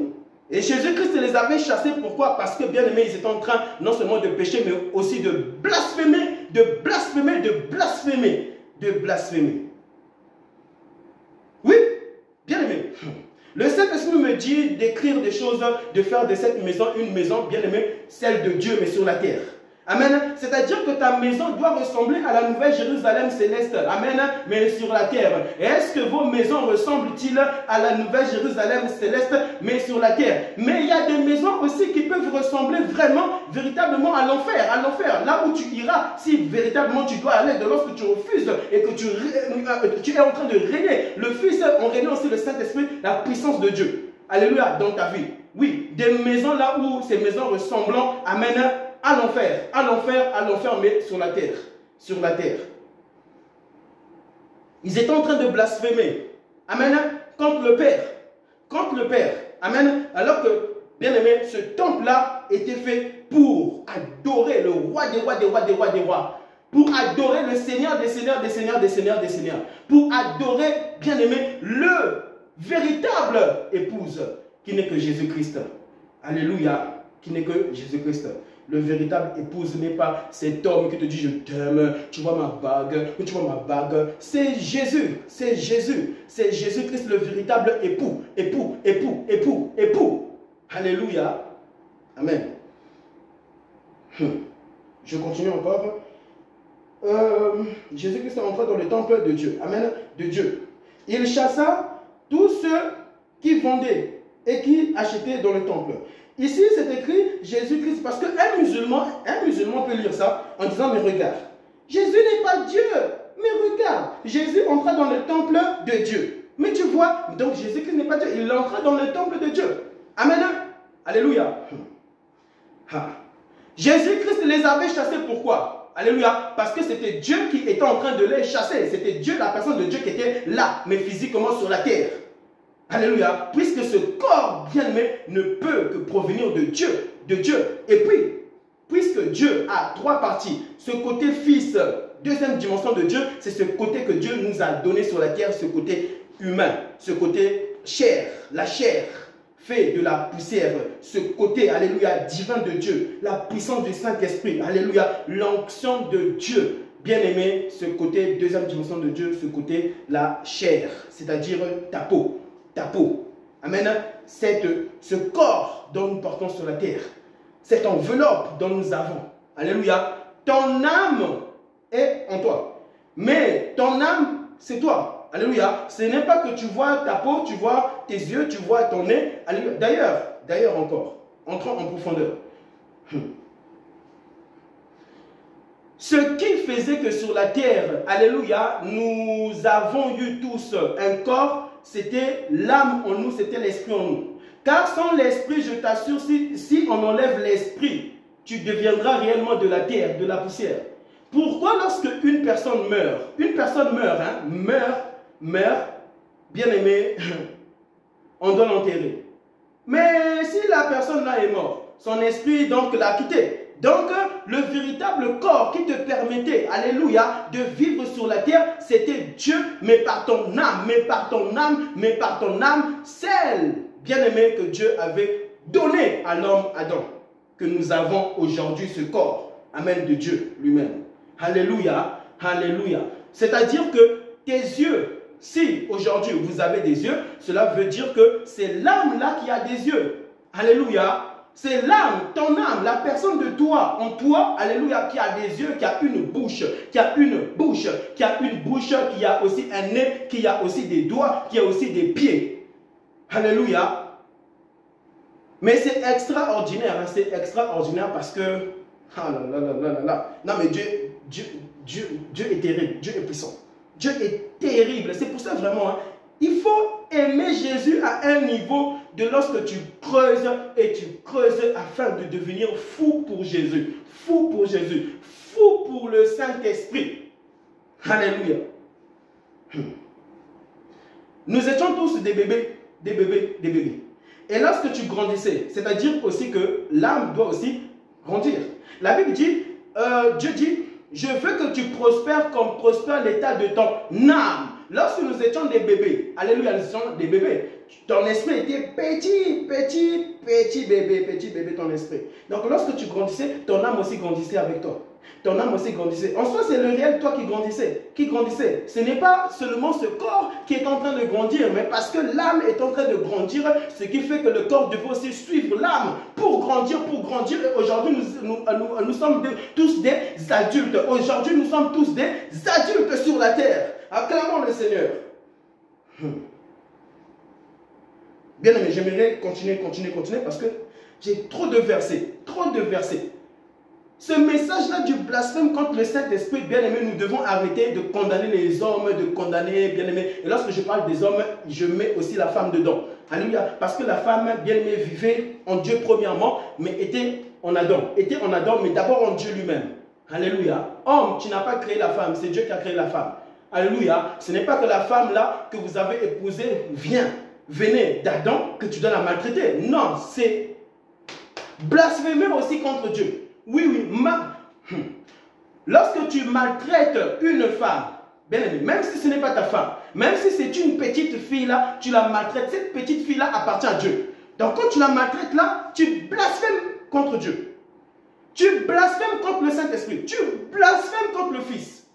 Speaker 1: Et Jésus-Christ les avait chassés. Pourquoi? Parce que, bien aimés, ils étaient en train non seulement de pécher, mais aussi de blasphémer. Oui, bien aimé. Le Saint-Esprit me dit d'écrire des choses, de faire de cette maison une maison, bien aimée, celle de Dieu, mais sur la terre. Amen. C'est-à-dire que ta maison doit ressembler à la nouvelle Jérusalem céleste. Amen. Mais sur la terre. Et est-ce que vos maisons ressemblent-ils à la nouvelle Jérusalem céleste, mais sur la terre? Mais il y a des maisons aussi qui peuvent ressembler vraiment, véritablement à l'enfer. À l'enfer, là où tu iras, si véritablement tu dois aller, de lorsque tu refuses et que tu es en train de régner le Fils, on régnait aussi le Saint-Esprit, la puissance de Dieu. Alléluia, dans ta vie. Oui, des maisons là où ces maisons ressemblant, amen, à l'enfer, mais sur la terre. Sur la terre. Ils étaient en train de blasphémer. Amen. Contre le Père. Contre le Père. Amen. Alors que, bien aimé, ce temple-là était fait pour adorer le roi des rois, des rois, des rois, des rois. Pour adorer le Seigneur des seigneurs, des seigneurs, des seigneurs, des seigneurs. Pour adorer, bien aimé, le véritable épouse qui n'est que Jésus-Christ. Alléluia. Qui n'est que Jésus-Christ. Le véritable épouse n'est pas cet homme qui te dit je t'aime, tu vois ma bague, tu vois ma bague. C'est Jésus, c'est Jésus, c'est Jésus-Christ le véritable époux, époux, époux, époux, époux. Alléluia. Amen. Je continue encore. Jésus-Christ est entré dans le temple de Dieu. Amen. De Dieu. Il chassa tous ceux qui vendaient et qui achetaient dans le temple. Ici, c'est écrit Jésus-Christ, parce qu'un musulman peut lire ça en disant, mais regarde, Jésus n'est pas Dieu, mais regarde, Jésus entra dans le temple de Dieu. Mais tu vois, donc Jésus-Christ n'est pas Dieu, il entra dans le temple de Dieu. Amen. Alléluia. Jésus-Christ les avait chassés, pourquoi? Alléluia. Parce que c'était Dieu qui était en train de les chasser. C'était Dieu, la personne de Dieu qui était là, mais physiquement sur la terre. Alléluia. Puisque ce corps bien-aimé ne peut que provenir de Dieu. Et puis, puisque Dieu a trois parties, ce côté fils, deuxième dimension de Dieu, c'est ce côté que Dieu nous a donné sur la terre, ce côté humain, ce côté chair, la chair fait de la poussière, ce côté, alléluia, divin de Dieu, la puissance du Saint-Esprit, alléluia, l'onction de Dieu. Bien-aimé, ce côté, deuxième dimension de Dieu, ce côté, la chair, c'est-à-dire ta peau. Ta peau. Amen. Ce corps dont nous portons sur la terre. Cette enveloppe dont nous avons. Alléluia. Ton âme est en toi. Mais ton âme, c'est toi. Alléluia. Ce n'est pas que tu vois ta peau, tu vois tes yeux, tu vois ton nez. Alléluia. D'ailleurs encore, entrons en profondeur. Ce qui faisait que sur la terre, alléluia, nous avons eu tous un corps, c'était l'âme en nous, c'était l'esprit en nous. Car sans l'esprit, je t'assure, si on enlève l'esprit, tu deviendras réellement de la terre, de la poussière. Pourquoi lorsque une personne meurt, meurt, bien aimé, on doit l'enterrer. Mais si la personne là est morte, son esprit donc l'a quitté. Donc, le véritable corps qui te permettait, alléluia, de vivre sur la terre, c'était Dieu, mais par ton âme, celle, bien-aimée, que Dieu avait donnée à l'homme Adam, que nous avons aujourd'hui ce corps, amen, de Dieu lui-même. Alléluia, alléluia. C'est-à-dire que tes yeux, si aujourd'hui vous avez des yeux, cela veut dire que c'est l'âme là qui a des yeux. Alléluia. C'est l'âme, ton âme, la personne de toi, en toi, alléluia, qui a des yeux, qui a une bouche, qui a aussi un nez, qui a aussi des doigts, qui a aussi des pieds. Alléluia. Mais c'est extraordinaire, hein, c'est extraordinaire parce que, ah là là là là là là. Non mais Dieu est terrible, Dieu est puissant. Dieu est terrible, c'est pour ça vraiment, hein, il faut aimer Jésus à un niveau de lorsque tu creuses et tu creuses afin de devenir fou pour Jésus. Fou pour Jésus. Fou pour le Saint-Esprit. Alléluia. Nous étions tous des bébés. Et lorsque tu grandissais, c'est-à-dire aussi que l'âme doit aussi grandir. La Bible dit, Dieu dit, je veux que tu prospères comme prospère l'état de ton âme. Lorsque nous étions des bébés, alléluia, nous étions des bébés, ton esprit était petit bébé, ton esprit. Donc lorsque tu grandissais, ton âme aussi grandissait avec toi. ton âme aussi grandissait. En soi, c'est le réel toi qui grandissait. Ce n'est pas seulement ce corps qui est en train de grandir, mais parce que l'âme est en train de grandir, ce qui fait que le corps devait aussi suivre l'âme pour grandir. Et aujourd'hui, nous sommes tous des adultes. Aujourd'hui, nous sommes tous des adultes sur la terre. Acclamons le Seigneur. Bien aimé, j'aimerais continuer parce que j'ai trop de versets. Ce message-là du blasphème contre le Saint-Esprit, bien aimé, nous devons arrêter de condamner les hommes, de condamner, bien aimé. Et lorsque je parle des hommes, je mets aussi la femme dedans. Alléluia. Parce que la femme, bien aimée, vivait en Dieu premièrement, mais était en Adam, mais d'abord en Dieu lui-même. Alléluia. Homme, tu n'as pas créé la femme, c'est Dieu qui a créé la femme. Alléluia. Ce n'est pas que la femme là que vous avez épousée venez d'Adam que tu dois la maltraiter. Non, c'est blasphémer aussi contre Dieu. Oui. Lorsque tu maltraites une femme, bien aimé, même si ce n'est pas ta femme, même si c'est une petite fille là, tu la maltraites, cette petite fille là appartient à Dieu. Donc quand tu la maltraites là, tu blasphèmes contre Dieu. Tu blasphèmes contre le Saint-Esprit. Tu blasphèmes contre le Fils.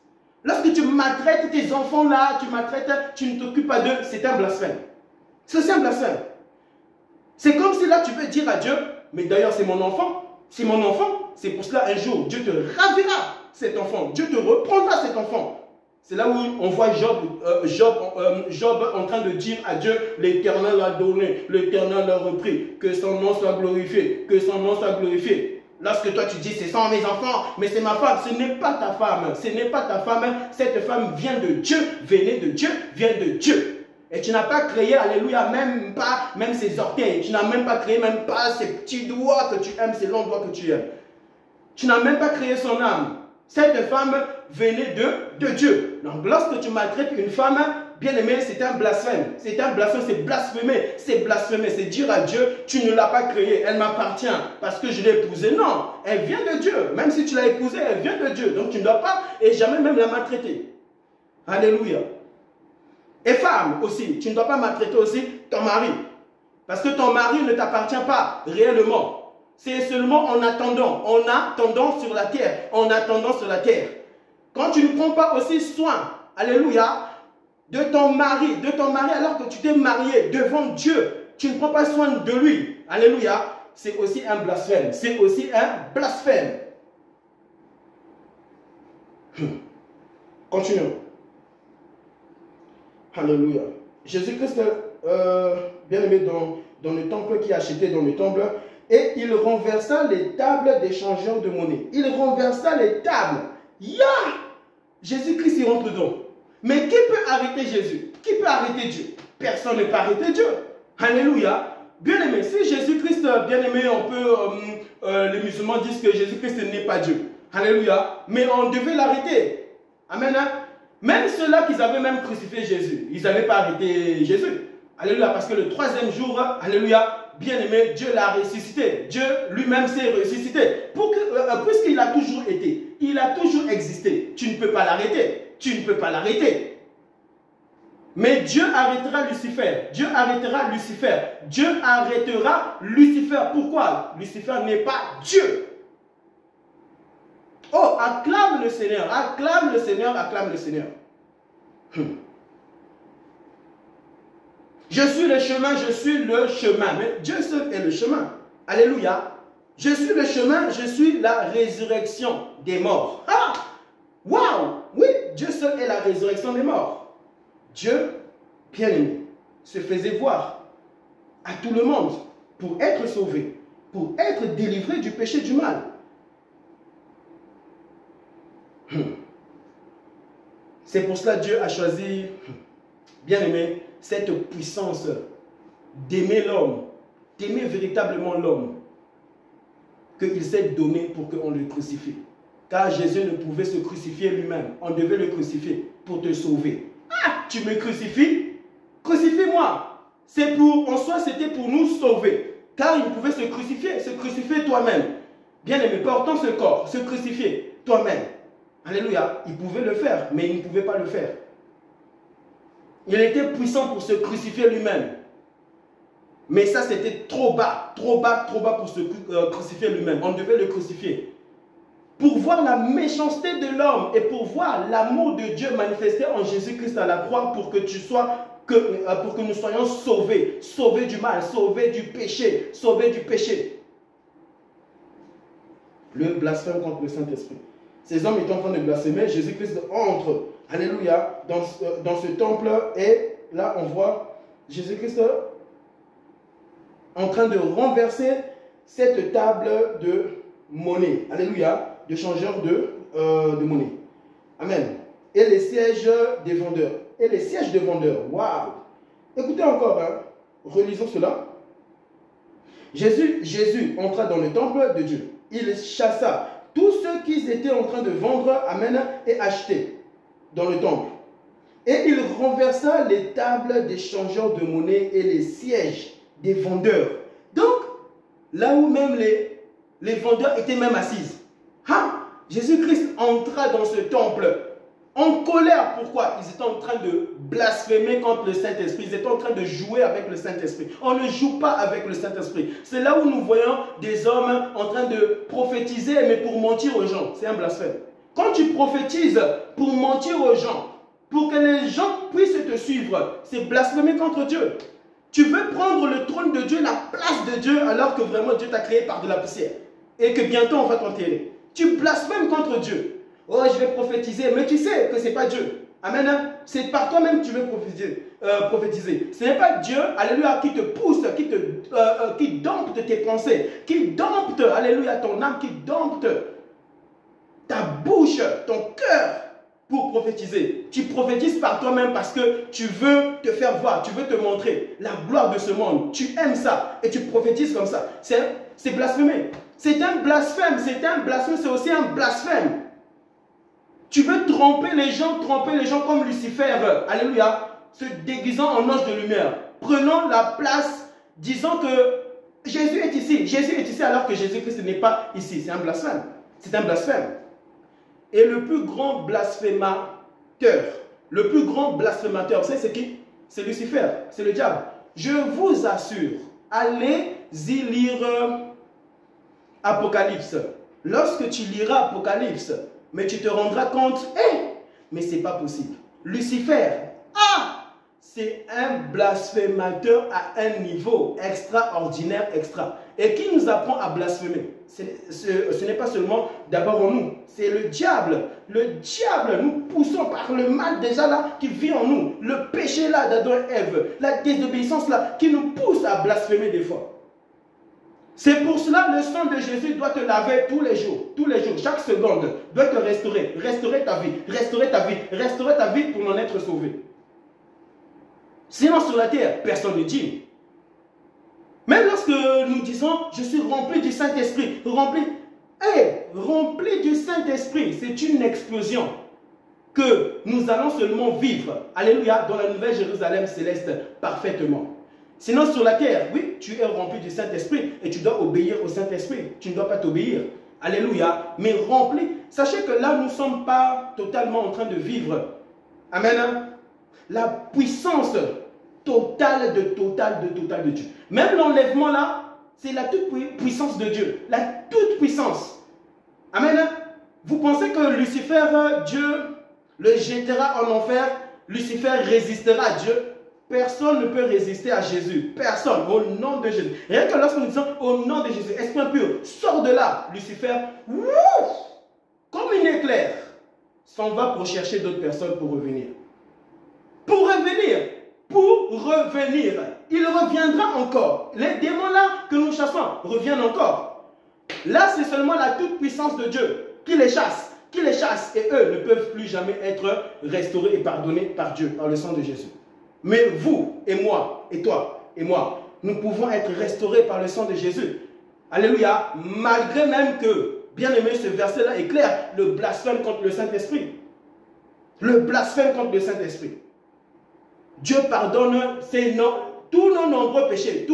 Speaker 1: Lorsque tu maltraites tes enfants là, tu ne t'occupes pas d'eux, c'est un blasphème. C'est un blasphème. C'est comme si là tu veux dire à Dieu, mais d'ailleurs c'est mon enfant. C'est mon enfant, c'est pour cela un jour, Dieu te ravira cet enfant. Dieu te reprendra cet enfant. C'est là où on voit Job en train de dire à Dieu, l'Éternel l'a donné, l'Éternel l'a repris, que son nom soit glorifié, que son nom soit glorifié. Lorsque toi tu dis, ce sont mes enfants, mais c'est ma femme, ce n'est pas ta femme, ce n'est pas ta femme, cette femme vient de Dieu, venez de Dieu, vient de Dieu. Et tu n'as pas créé, alléluia, même ses orteils. Tu n'as même pas créé, même pas ces petits doigts que tu aimes, ces longs doigts que tu aimes. Tu n'as même pas créé son âme. Cette femme venait de Dieu. Donc lorsque tu maltraites une femme, bien aimée, c'est un blasphème. C'est un blasphème, c'est blasphémer. C'est blasphémer, c'est dire à Dieu, tu ne l'as pas créée, elle m'appartient parce que je l'ai épousée. Non, elle vient de Dieu. Même si tu l'as épousée, elle vient de Dieu. Donc tu ne dois pas et jamais même la maltraiter. Alléluia. Et femme aussi, tu ne dois pas maltraiter aussi ton mari. Parce que ton mari ne t'appartient pas réellement. C'est seulement en attendant sur la terre, Quand tu ne prends pas aussi soin, alléluia, de ton mari alors que tu t'es marié devant Dieu, tu ne prends pas soin de lui, alléluia, c'est aussi un blasphème. Continuons. Alléluia. Jésus-Christ, bien aimé, dans le temple qui a acheté dans le temple, et il renversa les tables des changeurs de monnaie. Il renversa les tables. Jésus-Christ y rentre dedans. Mais qui peut arrêter Jésus? Qui peut arrêter Dieu? Personne ne peut arrêter Dieu. Alléluia. Bien aimé, si Jésus-Christ, bien aimé, les musulmans disent que Jésus-Christ n'est pas Dieu. Alléluia. Mais on devait l'arrêter. Amen. Même ceux-là qui avaient même crucifié Jésus, ils n'avaient pas arrêté Jésus. Alléluia, parce que le troisième jour, alléluia, bien aimé, Dieu l'a ressuscité. Dieu lui-même s'est ressuscité. Puisqu'il a toujours été, il a toujours existé. Tu ne peux pas l'arrêter. Mais Dieu arrêtera Lucifer. Dieu arrêtera Lucifer. Pourquoi? Lucifer n'est pas Dieu. Oh, acclame le Seigneur. Je suis le chemin. Mais Dieu seul est le chemin. Alléluia. Je suis le chemin, je suis la résurrection des morts. Ah! Waouh! Oui, Dieu seul est la résurrection des morts. Dieu, bien aimé, se faisait voir à tout le monde pour être sauvé, pour être délivré du péché du mal. C'est pour cela que Dieu a choisi, bien aimé, cette puissance d'aimer l'homme, d'aimer véritablement l'homme, qu'il s'est donné pour qu'on le crucifie. Car Jésus ne pouvait se crucifier lui-même. On devait le crucifier pour te sauver. Ah, tu me crucifies? Crucifie-moi. En soi, c'était pour nous sauver. Car il pouvait se crucifier toi-même. Bien aimé, portant ce corps, se crucifier toi-même. Alléluia, il pouvait le faire, mais il ne pouvait pas le faire. Il était puissant pour se crucifier lui-même. Mais ça, c'était trop bas pour se crucifier lui-même. On devait le crucifier. pour voir la méchanceté de l'homme et pour voir l'amour de Dieu manifesté en Jésus-Christ à la croix pour que pour que nous soyons sauvés, sauvés du mal, sauvés du péché, sauvés du péché. Le blasphème contre le Saint-Esprit. Ces hommes étaient en train de blasphémer, Jésus-Christ entre, alléluia, dans ce temple et là on voit Jésus-Christ en train de renverser cette table de monnaie, alléluia, de changeur de monnaie. Amen. Et les sièges des vendeurs. Et les sièges des vendeurs. Waouh! Écoutez encore, hein. Relisons cela. Jésus entra dans le temple de Dieu. Il chassa tous ceux qui étaient en train de vendre, amen, et acheter dans le temple. Et il renversa les tables des changeurs de monnaie et les sièges des vendeurs. Donc, là où même les vendeurs étaient même assis. Jésus-Christ entra dans ce temple en colère. Pourquoi? Ils étaient en train de blasphémer contre le Saint-Esprit. Ils étaient en train de jouer avec le Saint-Esprit. On ne joue pas avec le Saint-Esprit. C'est là où nous voyons des hommes en train de prophétiser, mais pour mentir aux gens. C'est un blasphème. Quand tu prophétises pour mentir aux gens, pour que les gens puissent te suivre, c'est blasphémer contre Dieu. Tu veux prendre le trône de Dieu, la place de Dieu, alors que vraiment Dieu t'a créé par de la poussière. Et que bientôt on va t'enterrer. Tu blasphèmes contre Dieu. Oh, je vais prophétiser, mais tu sais que ce n'est pas Dieu. Amen. C'est par toi-même que tu veux prophétiser. Ce n'est pas Dieu, alléluia, qui te pousse, qui dompte tes pensées, qui dompte, alléluia, ton âme, qui dompte ta bouche, ton cœur pour prophétiser. Tu prophétises par toi-même parce que tu veux te faire voir, tu veux te montrer la gloire de ce monde. Tu aimes ça et tu prophétises comme ça. C'est blasphémé. C'est un blasphème, c'est aussi un blasphème. Tu veux tromper les gens comme Lucifer, alléluia, se déguisant en ange de lumière, prenant la place, disant que Jésus est ici alors que Jésus-Christ n'est pas ici. C'est un blasphème. C'est un blasphème. Et le plus grand blasphémateur, c'est qui? C'est Lucifer, c'est le diable. Je vous assure, allez-y lire Apocalypse. Lorsque tu liras Apocalypse, mais tu te rendras compte, mais c'est pas possible. Lucifer, c'est un blasphémateur à un niveau extraordinaire, Et qui nous apprend à blasphémer? Ce n'est pas seulement d'abord en nous, c'est le diable. Le diable, nous poussons par le mal déjà là qui vit en nous. Le péché là d'Adam et Ève, la désobéissance là qui nous pousse à blasphémer des fois. C'est pour cela que le sang de Jésus doit te laver tous les jours, chaque seconde, doit te restaurer ta vie pour en être sauvé. Sinon sur la terre, personne n'est digne. Même lorsque nous disons, je suis rempli du Saint-Esprit, rempli du Saint-Esprit, c'est une explosion que nous allons seulement vivre, alléluia, dans la nouvelle Jérusalem céleste parfaitement. Sinon sur la terre, oui, tu es rempli du Saint-Esprit et tu dois obéir au Saint-Esprit. Tu ne dois pas t'obéir. Alléluia. Mais rempli, sachez que là, nous ne sommes pas totalement en train de vivre. Amen. La puissance totale de Dieu. Même l'enlèvement là, c'est la toute puissance de Dieu. La toute puissance. Amen. Vous pensez que Lucifer, Dieu le jettera en enfer? Lucifer résistera à Dieu? Personne ne peut résister à Jésus. Personne. Au nom de Jésus. Rien que lorsque nous disons au nom de Jésus, esprit impur, sors de là. Lucifer, comme un éclair, s'en va pour chercher d'autres personnes pour revenir. Pour revenir. Il reviendra encore. Les démons là que nous chassons reviennent encore. Là, c'est seulement la toute puissance de Dieu qui les chasse. Et eux ne peuvent plus jamais être restaurés et pardonnés par Dieu, par le sang de Jésus. Mais vous et moi, et toi et moi, nous pouvons être restaurés par le sang de Jésus. Alléluia. Malgré même que, bien aimé, ce verset-là est clair, le blasphème contre le Saint-Esprit. Le blasphème contre le Saint-Esprit. Dieu pardonne tous nos nombreux péchés.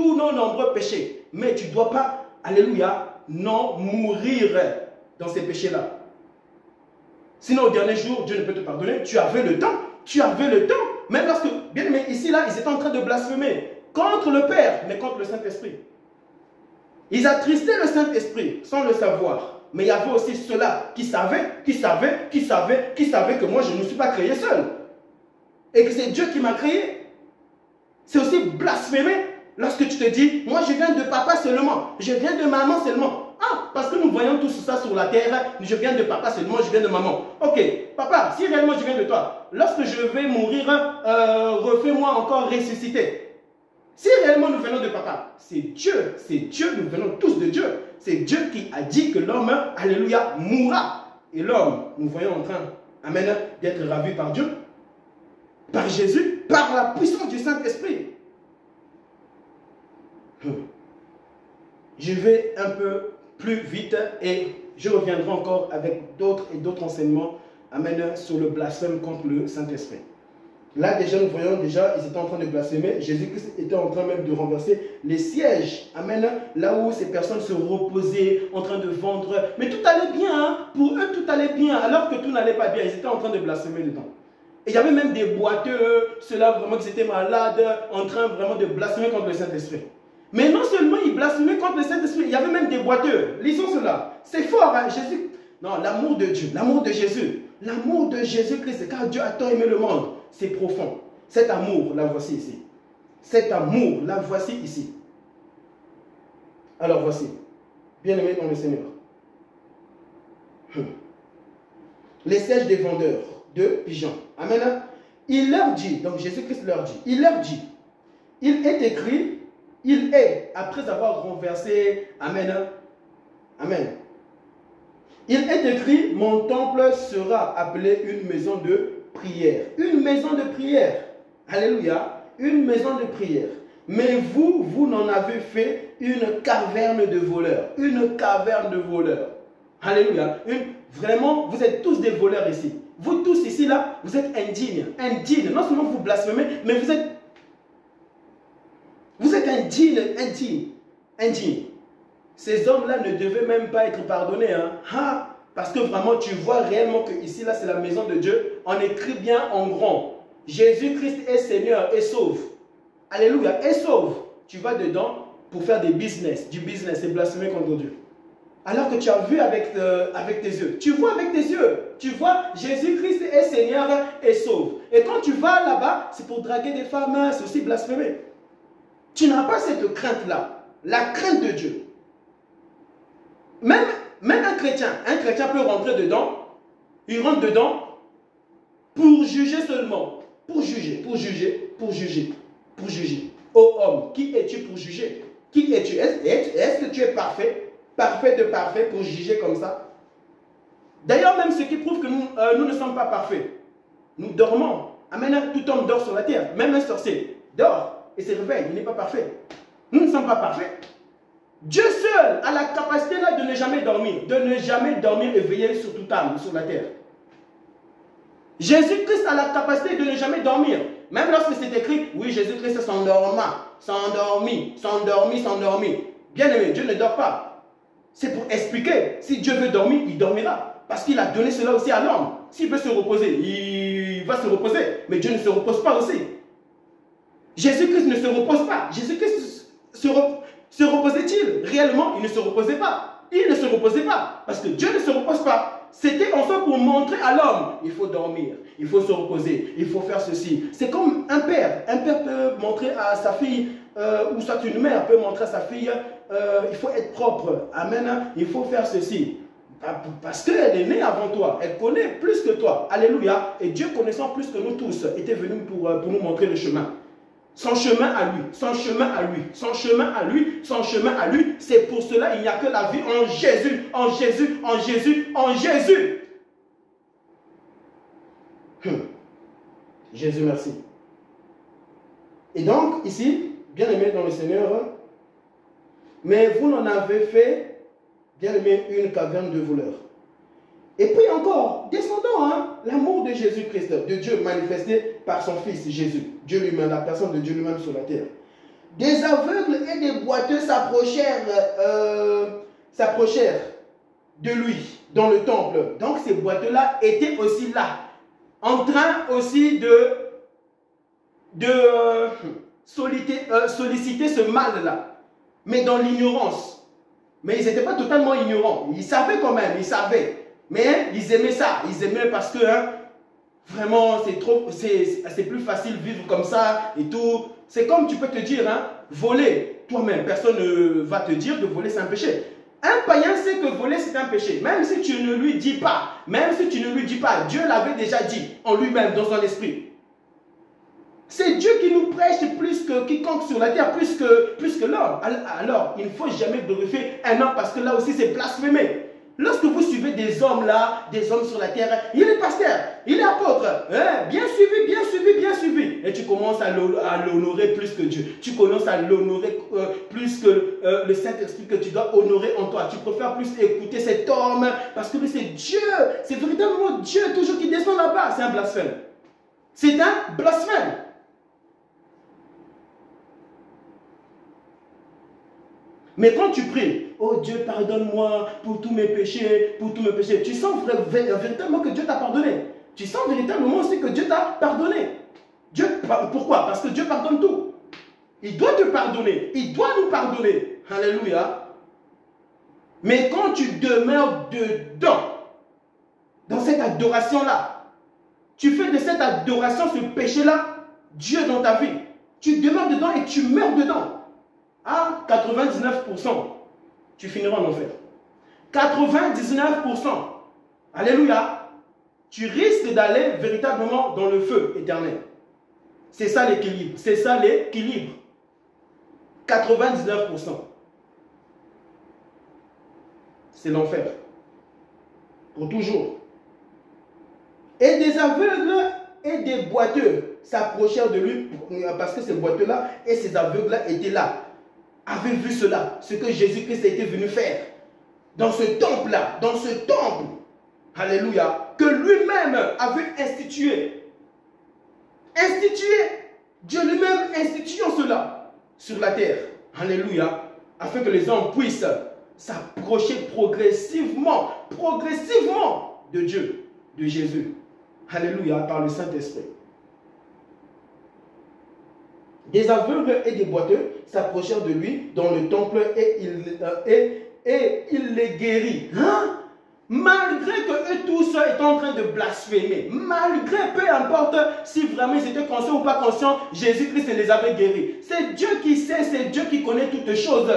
Speaker 1: Mais tu ne dois pas, alléluia, non mourir dans ces péchés-là. Sinon, au dernier jour, Dieu ne peut te pardonner. Tu avais le temps. Même lorsque, bien aimé, ici, là, ils étaient en train de blasphémer contre le Père, mais contre le Saint-Esprit. Ils attristaient le Saint-Esprit sans le savoir. Mais il y avait aussi ceux-là qui savaient que moi, je ne me suis pas créé seul. Et que c'est Dieu qui m'a créé. C'est aussi blasphémer lorsque tu te dis, moi je viens de papa seulement, je viens de maman seulement. Ah, parce que nous voyons tous ça sur la terre, je viens de papa seulement, je viens de maman. Ok, papa, si réellement je viens de toi, lorsque je vais mourir, refais-moi encore ressusciter. Si réellement nous venons de papa, c'est Dieu, nous venons tous de Dieu. C'est Dieu qui a dit que l'homme, alléluia, mourra. Et l'homme, nous voyons en train, amen, d'être ravi par Dieu, par Jésus, par la puissance du Saint-Esprit. Je vais un peu plus vite et je reviendrai encore avec d'autres et d'autres enseignements, amen, sur le blasphème contre le Saint-Esprit. Là déjà, nous voyons déjà, ils étaient en train de blasphémer. Jésus-Christ était en train même de renverser les sièges. Amen. Là où ces personnes se reposaient, en train de vendre. Mais tout allait bien. Hein? Pour eux, tout allait bien. Alors que tout n'allait pas bien, ils étaient en train de blasphémer dedans. Et il y avait même des boiteux, ceux-là vraiment qui étaient malades, en train vraiment de blasphémer contre le Saint-Esprit. Mais non seulement ils blasphémaient contre le Saint-Esprit, il y avait même des boiteux. Lisons cela. C'est fort, hein? Jésus. Non, l'amour de Dieu, l'amour de Jésus. L'amour de Jésus-Christ, car Dieu a tant aimé le monde. C'est profond. Cet amour, la voici ici. Cet amour, la voici ici. Alors voici. Bien-aimés dans le Seigneur. Les sièges des vendeurs de pigeons. Amen. Il leur dit, donc Jésus-Christ leur dit, il est écrit, après avoir renversé, amen, amen. Il est écrit, mon temple sera appelé une maison de prière. Une maison de prière. Alléluia. Une maison de prière. Mais vous n'en avez fait une caverne de voleurs. Une caverne de voleurs. Alléluia. Vraiment, vous êtes tous des voleurs ici. Vous tous ici, là, vous êtes indignes. Indignes. Non seulement vous blasphémez, mais vous êtes indignes. Ces hommes-là ne devaient même pas être pardonnés. Hein. Ah, parce que vraiment, tu vois réellement que ici, là, c'est la maison de Dieu. On écrit bien en grand. Jésus-Christ est Seigneur et sauve. Alléluia, et sauve. Tu vas dedans pour faire du business et blasphémer contre Dieu. Alors que tu as vu avec tes yeux. Tu vois avec tes yeux. Tu vois, Jésus-Christ est Seigneur et sauve. Et quand tu vas là-bas, c'est pour draguer des femmes, c'est aussi blasphémer. Tu n'as pas cette crainte-là. La crainte de Dieu. Même un chrétien peut rentrer dedans, il rentre dedans pour juger seulement. Pour juger. Ô homme, qui es-tu pour juger? Qui es-tu? Est-ce que tu es parfait pour juger comme ça? D'ailleurs, même ce qui prouve que nous ne sommes pas parfaits. Nous dormons. Amen. Tout homme dort sur la terre. Même un sorcier dort et se réveille. Il n'est pas parfait. Nous ne sommes pas parfaits. Dieu seul a la capacité là de ne jamais dormir et veiller sur toute âme sur la terre. Jésus-Christ a la capacité de ne jamais dormir. Même lorsque c'est écrit, oui, Jésus-Christ s'endormi. Bien aimé, Dieu ne dort pas. C'est pour expliquer, si Dieu veut dormir, il dormira. Parce qu'il a donné cela aussi à l'homme. S'il veut se reposer, il va se reposer. Mais Dieu ne se repose pas aussi. Jésus-Christ ne se repose pas. Jésus-Christ se reposait-il? Réellement, il ne se reposait pas. Il ne se reposait pas. Parce que Dieu ne se repose pas. C'était en fait pour montrer à l'homme, il faut dormir, il faut se reposer, il faut faire ceci. C'est comme un père. Un père peut montrer à sa fille, ou soit une mère peut montrer à sa fille, il faut être propre. Amen. Il faut faire ceci. Parce qu'elle est née avant toi. Elle connaît plus que toi. Alléluia. Et Dieu connaissant plus que nous tous, était venu pour nous montrer le chemin. Son chemin à lui, son chemin à lui, son chemin à lui, son chemin à lui. C'est pour cela il n'y a que la vie en Jésus, en Jésus, en Jésus, en Jésus. Jésus, merci. Et donc, ici, bien aimé dans le Seigneur, mais vous n'en avez fait, bien aimé, une caverne de voleurs. Et puis encore, descendons, hein, l'amour de Jésus-Christ, de Dieu manifesté par son Fils Jésus, Dieu lui-même, la personne de Dieu lui-même sur la terre. Des aveugles et des boiteux s'approchèrent de lui dans le temple. Donc ces boiteux-là étaient aussi là, en train aussi de solliciter ce mal-là, mais dans l'ignorance. Mais ils n'étaient pas totalement ignorants. Ils savaient quand même, ils savaient. Mais ils aimaient ça. Ils aimaient parce que vraiment, c'est plus facile de vivre comme ça et tout. C'est comme tu peux te dire, voler toi-même. Personne ne va te dire de voler, c'est un péché. Un païen sait que voler, c'est un péché. Même si tu ne lui dis pas, Dieu l'avait déjà dit en lui-même, dans son esprit. C'est Dieu qui nous prêche plus que quiconque sur la terre, plus que l'homme. Alors, il ne faut jamais glorifier un homme parce que là aussi, c'est blasphémé. Lorsque vous suivez des hommes là, des hommes sur la terre, il est pasteur, il est apôtre, bien suivi. Et tu commences à l'honorer plus que Dieu. Tu commences à l'honorer plus que le Saint-Esprit que tu dois honorer en toi. Tu préfères plus écouter cet homme parce que c'est Dieu. C'est véritablement Dieu toujours qui descend là-bas. C'est un blasphème. C'est un blasphème. Mais quand tu pries, oh Dieu, pardonne-moi pour tous mes péchés, tu sens véritablement que Dieu t'a pardonné. Tu sens véritablement aussi que Dieu t'a pardonné. Pourquoi? Parce que Dieu pardonne tout. Il doit te pardonner. Il doit nous pardonner. Alléluia. Mais quand tu demeures dedans, dans cette adoration-là, tu fais de cette adoration, ce péché-là, Dieu dans ta vie. Tu demeures dedans et tu meurs dedans. À 99%, tu finiras en enfer. 99%. Alléluia. Tu risques d'aller véritablement dans le feu éternel. C'est ça l'équilibre. C'est ça l'équilibre. 99%. C'est l'enfer. Pour toujours. Et des aveugles et des boiteux s'approchèrent de lui parce que ces boiteux-là et ces aveugles-là étaient là. Avaient vu cela, ce que Jésus-Christ était venu faire. Dans ce temple-là, dans ce temple. Alléluia. Que lui-même avait institué. Dieu lui-même instituant cela sur la terre. Alléluia. Afin que les hommes puissent s'approcher progressivement de Dieu, de Jésus. Alléluia, par le Saint-Esprit. Des aveugles et des boiteux s'approchèrent de lui dans le temple et il les guérit. Malgré que eux tous étaient en train de blasphémer, malgré, peu importe si vraiment ils étaient conscients ou pas conscients, Jésus-Christ les avait guéris. C'est Dieu qui sait, c'est Dieu qui connaît toutes choses.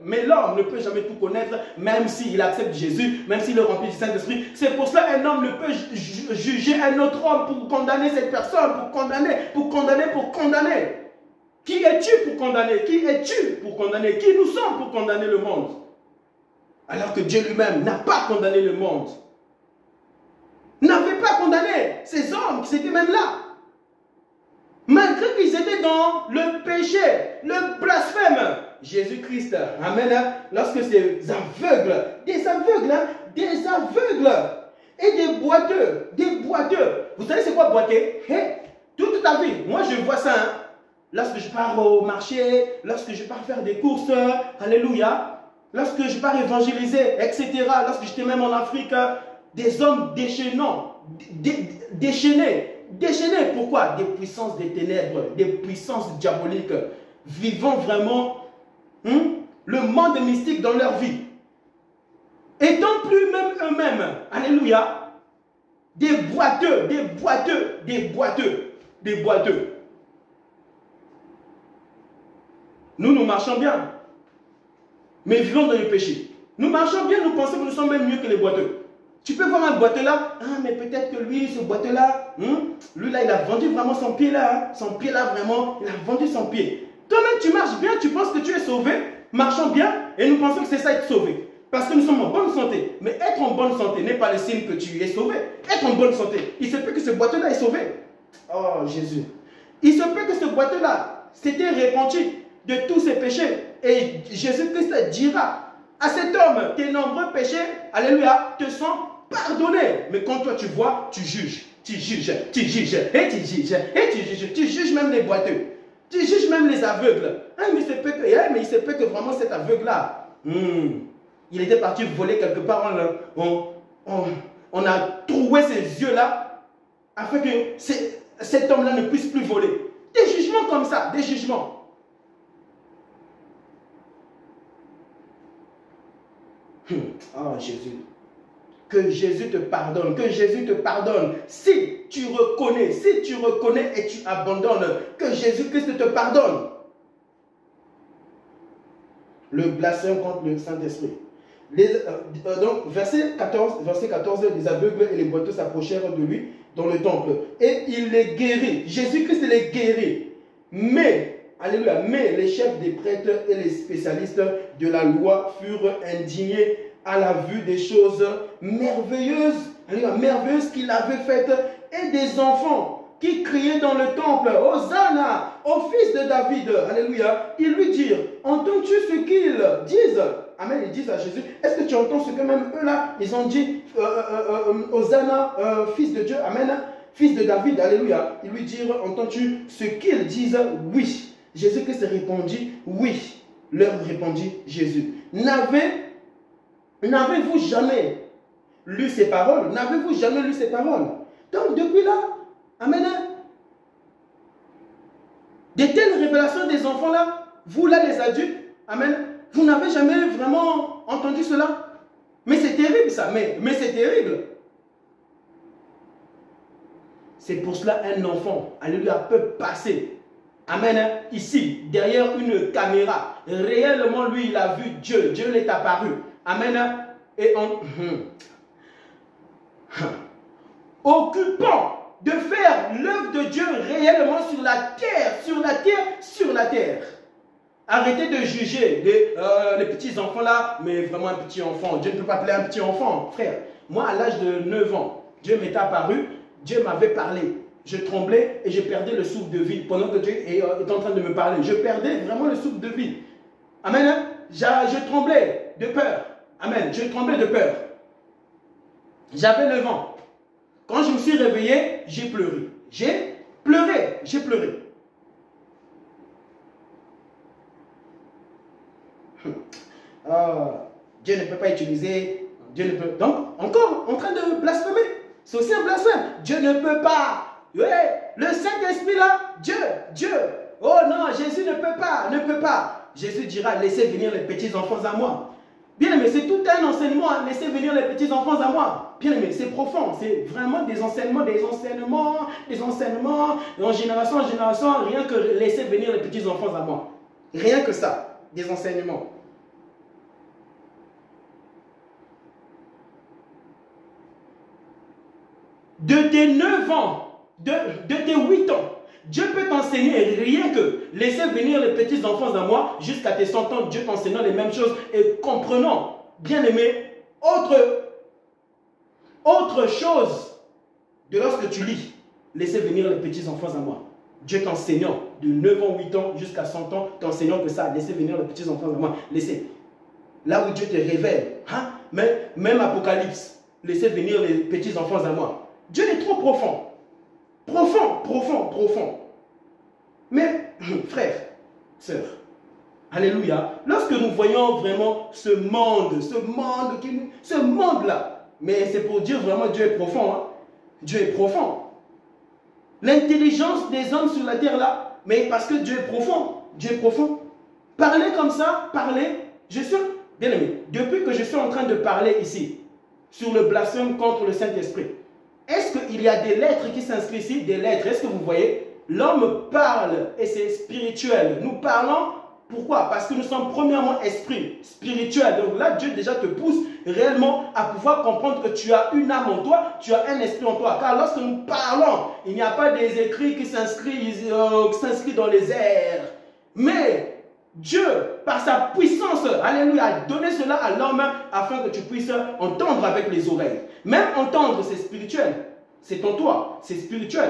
Speaker 1: Mais l'homme ne peut jamais tout connaître, même s'il accepte Jésus, même s'il est rempli du Saint-Esprit. C'est pour cela qu'un homme ne peut juger un autre homme pour condamner cette personne, pour condamner. Qui es-tu pour condamner? Qui es-tu pour condamner? Qui nous sommes pour condamner le monde? Alors que Dieu lui-même n'a pas condamné le monde. N'avait pas condamné ces hommes qui étaient même là. Malgré qu'ils étaient dans le péché, le blasphème. Jésus-Christ, amen, lorsque ces aveugles, des aveugles et des boiteux. Vous savez c'est quoi boiter? Toute ta vie, moi je vois ça, lorsque je pars au marché, lorsque je pars faire des courses, alléluia, lorsque je pars évangéliser, etc., lorsque j'étais même en Afrique, des hommes déchaînés, pourquoi? Des puissances des ténèbres, des puissances diaboliques, vivant vraiment le monde mystique dans leur vie. Étant plus même eux-mêmes, alléluia, des boiteux. Nous marchons bien, mais vivons dans le péché. Nous marchons bien, nous pensons que nous sommes même mieux que les boiteux. Tu peux voir un boiteux là, mais peut-être que lui, ce boiteux là, lui là, il a vendu vraiment son pied là, vraiment, il a vendu son pied. Toi-même, tu marches bien, tu penses que tu es sauvé, marchons bien, et nous pensons que c'est ça être sauvé. Parce que nous sommes en bonne santé. Mais être en bonne santé n'est pas le signe que tu es sauvé. Être en bonne santé, il se peut que ce boiteux là est sauvé. Oh Jésus. Il se peut que ce boiteux là s'était repenti de tous ses péchés. Et Jésus-Christ dira à cet homme, tes nombreux péchés, alléluia, te sont pardonnés. Mais quand toi tu vois, tu juges même les boiteux. Tu juges même les aveugles. Mais il se peut que vraiment cet aveugle-là, il était parti voler quelque part. On a troué ses yeux-là afin que cet homme-là ne puisse plus voler. Des jugements comme ça, des jugements. Ah, Jésus. Que Jésus te pardonne, que Jésus te pardonne. Si tu reconnais et tu abandonnes, que Jésus-Christ te pardonne. Le blasphème contre le Saint-Esprit. Donc, verset 14, les aveugles et les boiteux s'approchèrent de lui dans le temple. Et il les guérit. Jésus-Christ les guérit. Mais, alléluia, mais les chefs des prêtres et les spécialistes de la loi furent indignés à la vue des choses merveilleuses, merveilleuses qu'il avait faites, et des enfants qui criaient dans le temple, Hosanna, au fils de David, alléluia. Ils lui dirent, entends-tu ce qu'ils disent? Amen, ils disent à Jésus, est-ce que tu entends ce que même eux là, ils ont dit, Hosanna, fils de Dieu, amen, fils de David, alléluia. Ils lui dirent, entends-tu ce qu'ils disent? Oui. Jésus-Christ répondit, oui. Leur répondit Jésus. N'avez-vous jamais lu ces paroles? N'avez-vous jamais lu ces paroles? Donc depuis là, amen, de telles révélations des enfants là, vous là les adultes, amen, vous n'avez jamais vraiment entendu cela? Mais c'est terrible ça, mais c'est terrible. C'est pour cela un enfant, alléluia, peut passer, amen, ici, derrière une caméra. Réellement, lui, il a vu Dieu. Dieu l'est apparu. Amen. Et occupant de faire l'œuvre de Dieu réellement sur la terre, sur la terre. Arrêtez de juger les petits enfants là, mais vraiment un petit enfant. Dieu ne peut pas appeler un petit enfant, frère. Moi, à l'âge de 9 ans, Dieu m'est apparu, Dieu m'avait parlé. Je tremblais et je perdais le souffle de vie. Pendant que Dieu est en train de me parler, je perdais vraiment le souffle de vie. Amen. Je tremblais de peur. Amen. Je tremblais de peur. J'avais 9 ans. Quand je me suis réveillé, j'ai pleuré. J'ai pleuré. Dieu ne peut pas utiliser. Dieu ne peut. Donc, encore en train de blasphémer. C'est aussi un blasphème. Dieu ne peut pas. Ouais, le Saint-Esprit là, Dieu. Oh non, Jésus ne peut pas. Jésus dira, laissez venir les petits enfants à moi. Bien aimé, c'est tout un enseignement, laissez venir les petits enfants à moi. Bien aimé, c'est profond, c'est vraiment des enseignements, en génération en génération, rien que laisser venir les petits enfants à moi. Rien que ça, des enseignements. De tes 9 ans, de tes 8 ans, Dieu peut t'enseigner rien que laisser venir les petits enfants à moi jusqu'à tes 100 ans, Dieu t'enseignant les mêmes choses et comprenant, bien aimé, autre chose de lorsque tu lis, laisser venir les petits enfants à moi. Dieu t'enseignant de 9 ans, 8 ans jusqu'à 100 ans, t'enseignant que ça, laisser venir les petits enfants à moi. Laissez. Là où Dieu te révèle, hein? Même Apocalypse, laissez venir les petits enfants à moi. Dieu est trop profond. Profond. Mais, frère, sœur, alléluia, lorsque nous voyons vraiment ce monde-là, mais c'est pour dire vraiment Dieu est profond, hein? Dieu est profond. L'intelligence des hommes sur la terre là, mais parce que Dieu est profond. Parler comme ça, je suis, bien aimé, depuis que je suis en train de parler ici, sur le blasphème contre le Saint-Esprit, est-ce qu'il y a des lettres qui s'inscrivent ici? Des lettres, est-ce que vous voyez? L'homme parle et c'est spirituel. Nous parlons, pourquoi? Parce que nous sommes premièrement esprit, spirituel. Donc là, Dieu déjà te pousse réellement à pouvoir comprendre que tu as une âme en toi, tu as un esprit en toi. Car lorsque nous parlons, il n'y a pas des écrits qui s'inscrivent dans les airs. Mais Dieu, par sa puissance, alléluia, a donné cela à l'homme afin que tu puisses entendre avec les oreilles. Même entendre, c'est spirituel. C'est en toi, c'est spirituel.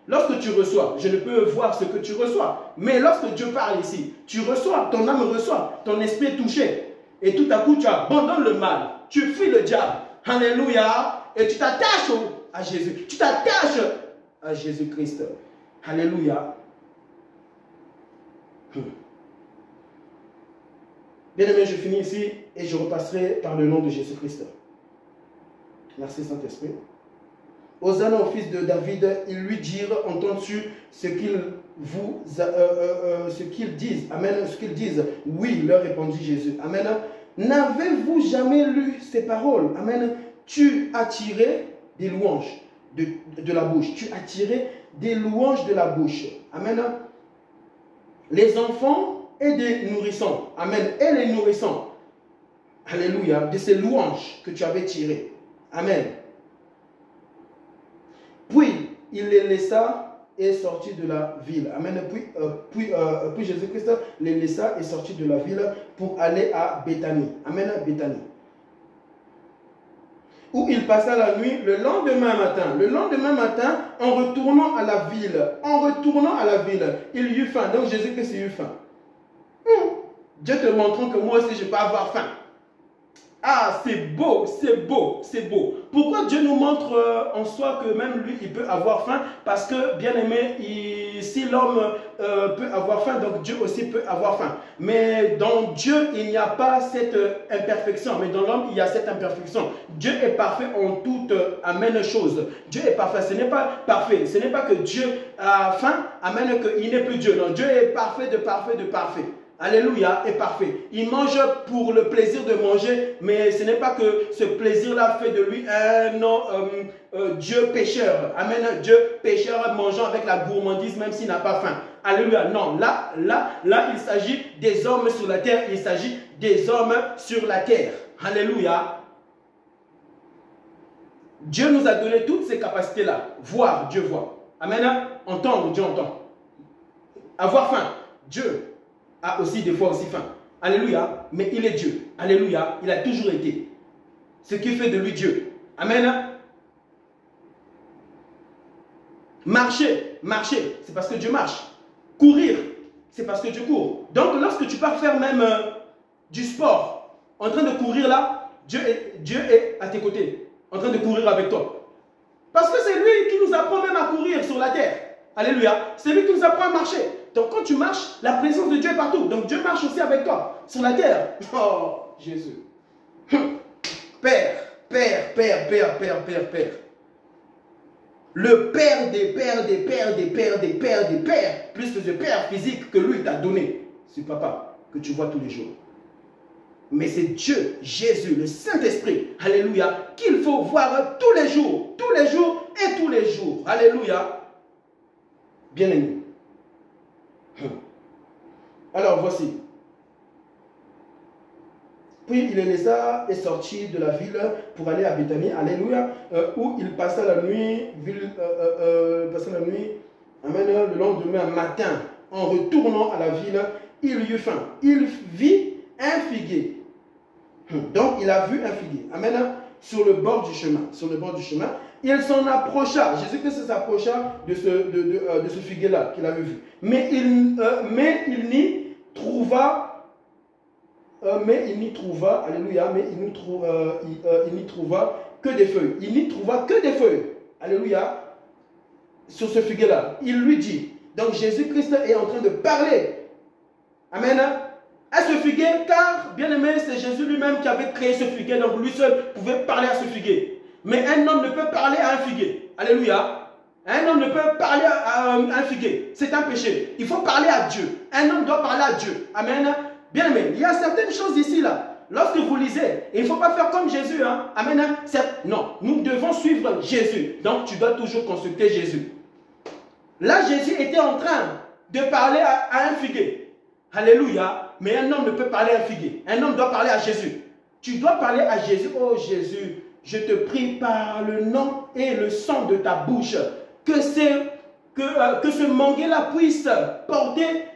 Speaker 1: Lorsque tu reçois, je ne peux voir ce que tu reçois. Mais lorsque Dieu parle ici, tu reçois, ton âme reçoit, ton esprit est touché. Et tout à coup, tu abandonnes le mal. Tu fuis le diable. Alléluia. Et tu t'attaches à Jésus. Tu t'attaches à Jésus-Christ. Alléluia. Bien aimé, je finis ici et je repasserai par le nom de Jésus-Christ. Merci Saint-Esprit. Hosanna au fils de David, ils lui dirent, entends-tu ce qu'ils disent? Amen, ce qu'ils disent. Oui, leur répondit Jésus. Amen. N'avez-vous jamais lu ces paroles? Amen. Tu as tiré des louanges de la bouche. Tu as tiré des louanges de la bouche. Amen. Les enfants et des nourrissons. Amen. Et les nourrissons. Alléluia. De ces louanges que tu avais tirées. Amen. Puis, il les laissa et sortit de la ville. Amen. Puis Jésus-Christ les laissa et sortit de la ville pour aller à Béthanie. Amen. Béthanie. Où il passa la nuit le lendemain matin. Le lendemain matin, en retournant à la ville, il eut faim. Donc Jésus-Christ eut faim. Dieu te montrant que moi aussi je peux avoir faim. Ah, c'est beau, c'est beau, c'est beau. Pourquoi Dieu nous montre en soi que même lui, il peut avoir faim? Parce que, bien aimé, si l'homme peut avoir faim, donc Dieu aussi peut avoir faim. Mais dans Dieu, il n'y a pas cette imperfection. Mais dans l'homme, il y a cette imperfection. Dieu est parfait en toute amène chose. Dieu est parfait. Ce n'est pas parfait. Ce n'est pas que Dieu a faim, amène qu'il n'est plus Dieu. Non, Dieu est parfait de parfait de parfait. Alléluia, est parfait. Il mange pour le plaisir de manger, mais ce n'est pas que ce plaisir-là fait de lui un Dieu pécheur. Amen, Dieu pécheur mangeant avec la gourmandise même s'il n'a pas faim. Alléluia, non, là, il s'agit des hommes sur la terre, il s'agit des hommes sur la terre. Alléluia. Dieu nous a donné toutes ces capacités-là. Voir, Dieu voit. Amen, entendre, Dieu entend. Avoir faim, Dieu a aussi des fois aussi faim. Alléluia. Mais il est Dieu. Alléluia. Il a toujours été. Ce qui fait de lui Dieu. Amen. Marcher. Marcher. C'est parce que Dieu marche. Courir. C'est parce que Dieu court. Donc lorsque tu pars faire même du sport, en train de courir là, Dieu est à tes côtés. En train de courir avec toi. Parce que c'est lui qui nous apprend même à courir sur la terre. Alléluia. C'est lui qui nous apprend à marcher. Donc quand tu marches, la présence de Dieu est partout. Donc Dieu marche aussi avec toi, sur la terre. Oh, Jésus. Père, Père, Père, Père, Père, Père, Père. Le Père des Pères, des Pères, des Pères, des Pères, des Pères. Plus que ce Père physique que lui t'a donné. C'est Papa que tu vois tous les jours. Mais c'est Dieu, Jésus, le Saint-Esprit, alléluia, qu'il faut voir tous les jours et tous les jours. Alléluia. Bien-aimé. Alors voici. Puis il les laissa et sortit de la ville pour aller à Béthanie, alléluia, où il passa la nuit, amen, le lendemain matin, en retournant à la ville, il eut faim. Il vit un figuier. Donc il a vu un figuier, amen, sur le bord du chemin. Sur le bord du chemin, il s'en approcha. Jésus-Christ s'approcha de ce figuier-là qu'il avait vu. Mais il n'y trouva, alléluia, il n'y trouva que des feuilles. Il n'y trouva que des feuilles, alléluia, sur ce figuier-là. Il lui dit, donc Jésus-Christ est en train de parler, amen, à ce figuier, car, bien aimé, c'est Jésus lui-même qui avait créé ce figuier, donc lui seul pouvait parler à ce figuier. Mais un homme ne peut parler à un figuier. Alléluia. Un homme ne peut parler à un figuier. C'est un péché. Il faut parler à Dieu. Un homme doit parler à Dieu. Amen. Bien aimé, il y a certaines choses ici là. Lorsque vous lisez, il ne faut pas faire comme Jésus. Hein. Amen. Non, nous devons suivre Jésus. Donc tu dois toujours consulter Jésus. Là, Jésus était en train de parler à un figuier. Alléluia. Mais un homme ne peut parler à un figuier. Un homme doit parler à Jésus. Tu dois parler à Jésus. Oh Jésus, je te prie par le nom et le sang de ta bouche que ce manguier-là puisse porter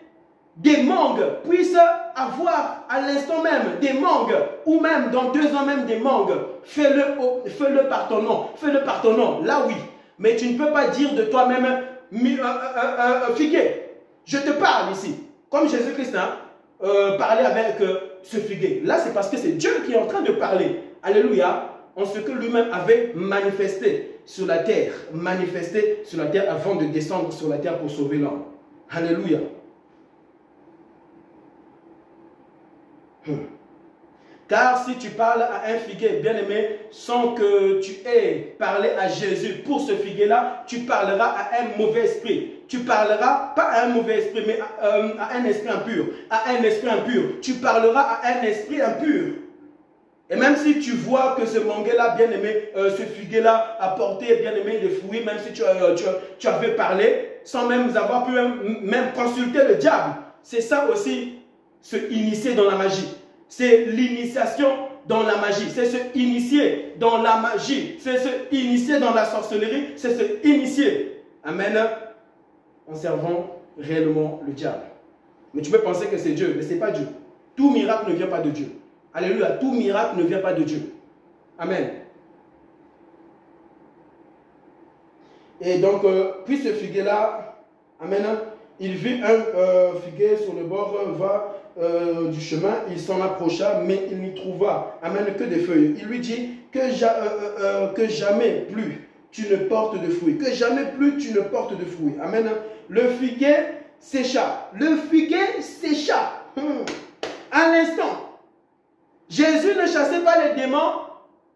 Speaker 1: des mangues, puisse avoir à l'instant même des mangues, ou même dans 2 ans même des mangues. Fais-le par ton nom. Fais-le par ton nom. Là oui. Mais tu ne peux pas dire de toi-même figuier. Je te parle ici. Comme Jésus-Christ parlait avec ce figuier. Là c'est parce que c'est Dieu qui est en train de parler. Alléluia. En ce que lui-même avait manifesté sur la terre. Manifesté sur la terre avant de descendre sur la terre pour sauver l'homme. Alléluia. Car si tu parles à un figuier, bien-aimé, sans que tu aies parlé à Jésus pour ce figuier-là, tu parleras à un mauvais esprit. Tu parleras pas à un mauvais esprit, mais à un esprit impur. À un esprit impur. Tu parleras à un esprit impur. Et même si tu vois que ce manguet-là, bien aimé, ce figuier-là a porté, bien aimé, des fruits, même si tu avais parlé, sans même avoir pu même consulter le diable, c'est ça aussi, se initier dans la magie. C'est l'initiation dans la magie. C'est se initier dans la magie. C'est se initier dans la sorcellerie. C'est se initier. Amen. En servant réellement le diable. Mais tu peux penser que c'est Dieu, mais ce n'est pas Dieu. Tout miracle ne vient pas de Dieu. Alléluia. Tout miracle ne vient pas de Dieu. Amen. Et donc, puis ce figuier-là, amen, il vit un figuier sur le bord du chemin, il s'en approcha, mais il n'y trouva, amen, que des feuilles. Il lui dit que jamais plus tu ne portes de fruits, que jamais plus tu ne portes de fruits. Amen. Le figuier sécha. Le figuier sécha. À l'instant, Jésus ne chassait pas les démons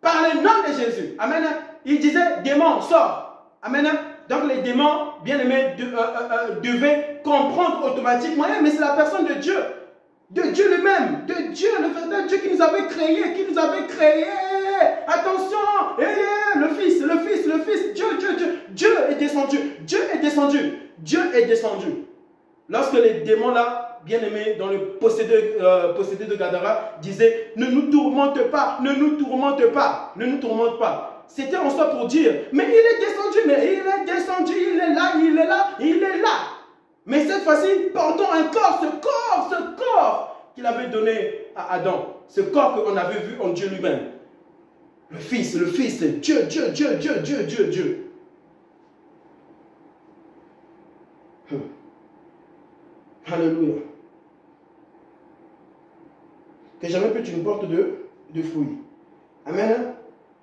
Speaker 1: par le nom de Jésus. Amen. Il disait, démon, sors. Amen. Donc les démons, bien aimés, devaient comprendre automatiquement, mais c'est la personne de Dieu lui-même, de Dieu, le vrai Dieu qui nous avait créé, Attention, le Fils, Dieu est descendu. Lorsque les démons là, bien aimés, dans le possédé de Gadara, disaient, ne nous tourmente pas. C'était en soi pour dire, mais il est descendu, il est là. Mais cette fois-ci, portons un corps, ce corps qu'il avait donné à Adam. Ce corps qu'on avait vu en Dieu lui-même. Le Fils, Dieu. Alléluia. Que jamais plus tu ne portes de fruits. Amen.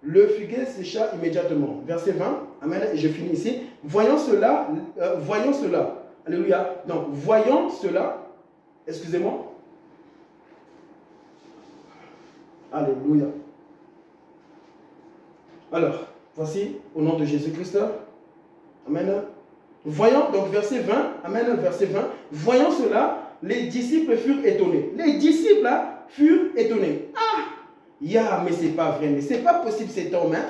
Speaker 1: Le figuier sécha immédiatement. Verset 20. Amen. Et je finis ici. Voyons cela. Alléluia. Donc, voyons cela. Excusez-moi. Alléluia. Alors, voici au nom de Jésus-Christ. Amen. Voyons, donc verset 20. Amen. Verset 20. Voyons cela, les disciples furent étonnés. Les disciples là, furent étonnés. Mais c'est pas vrai, mais c'est pas possible cet homme. Hein?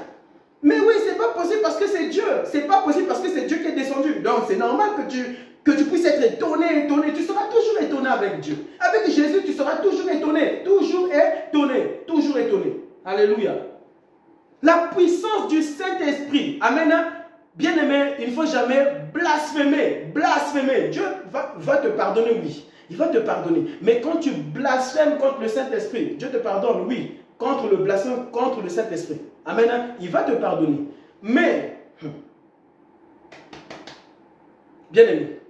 Speaker 1: Mais oui, c'est pas possible parce que c'est Dieu. C'est pas possible parce que c'est Dieu qui est descendu. Donc c'est normal que tu puisses être étonné. Tu seras toujours étonné avec Dieu. Avec Jésus, tu seras toujours étonné. Toujours étonné. Alléluia. La puissance du Saint-Esprit. Amen. Bien-aimé, il ne faut jamais blasphémer. Dieu va te pardonner, oui. Il va te pardonner. Mais quand tu blasphèmes contre le Saint-Esprit, Dieu te pardonne, oui. Contre le blasphème, contre le Saint-Esprit. Amen. Il va te pardonner. Mais, bien-aimé,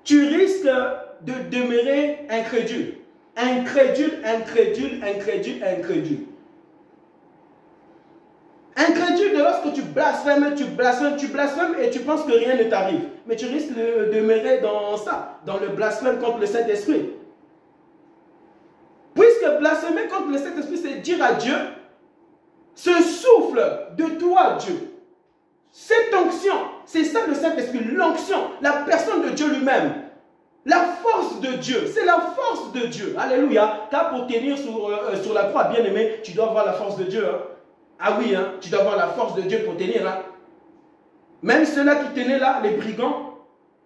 Speaker 1: tu risques de demeurer incrédule. Incrédule. Incrédule de lorsque tu blasphèmes et tu penses que rien ne t'arrive. Mais tu risques de demeurer dans ça, dans le blasphème contre le Saint-Esprit. Puisque blasphémer contre le Saint-Esprit, c'est dire à Dieu, ce souffle de toi, Dieu, cette onction, c'est ça le Saint-Esprit, l'onction, la personne de Dieu lui-même, la force de Dieu, c'est la force de Dieu. Alléluia. Car pour tenir sur la croix, bien aimé, tu dois avoir la force de Dieu. Hein. Ah oui, hein, tu dois avoir la force de Dieu pour tenir. Hein. Même ceux-là qui tenaient là, les brigands,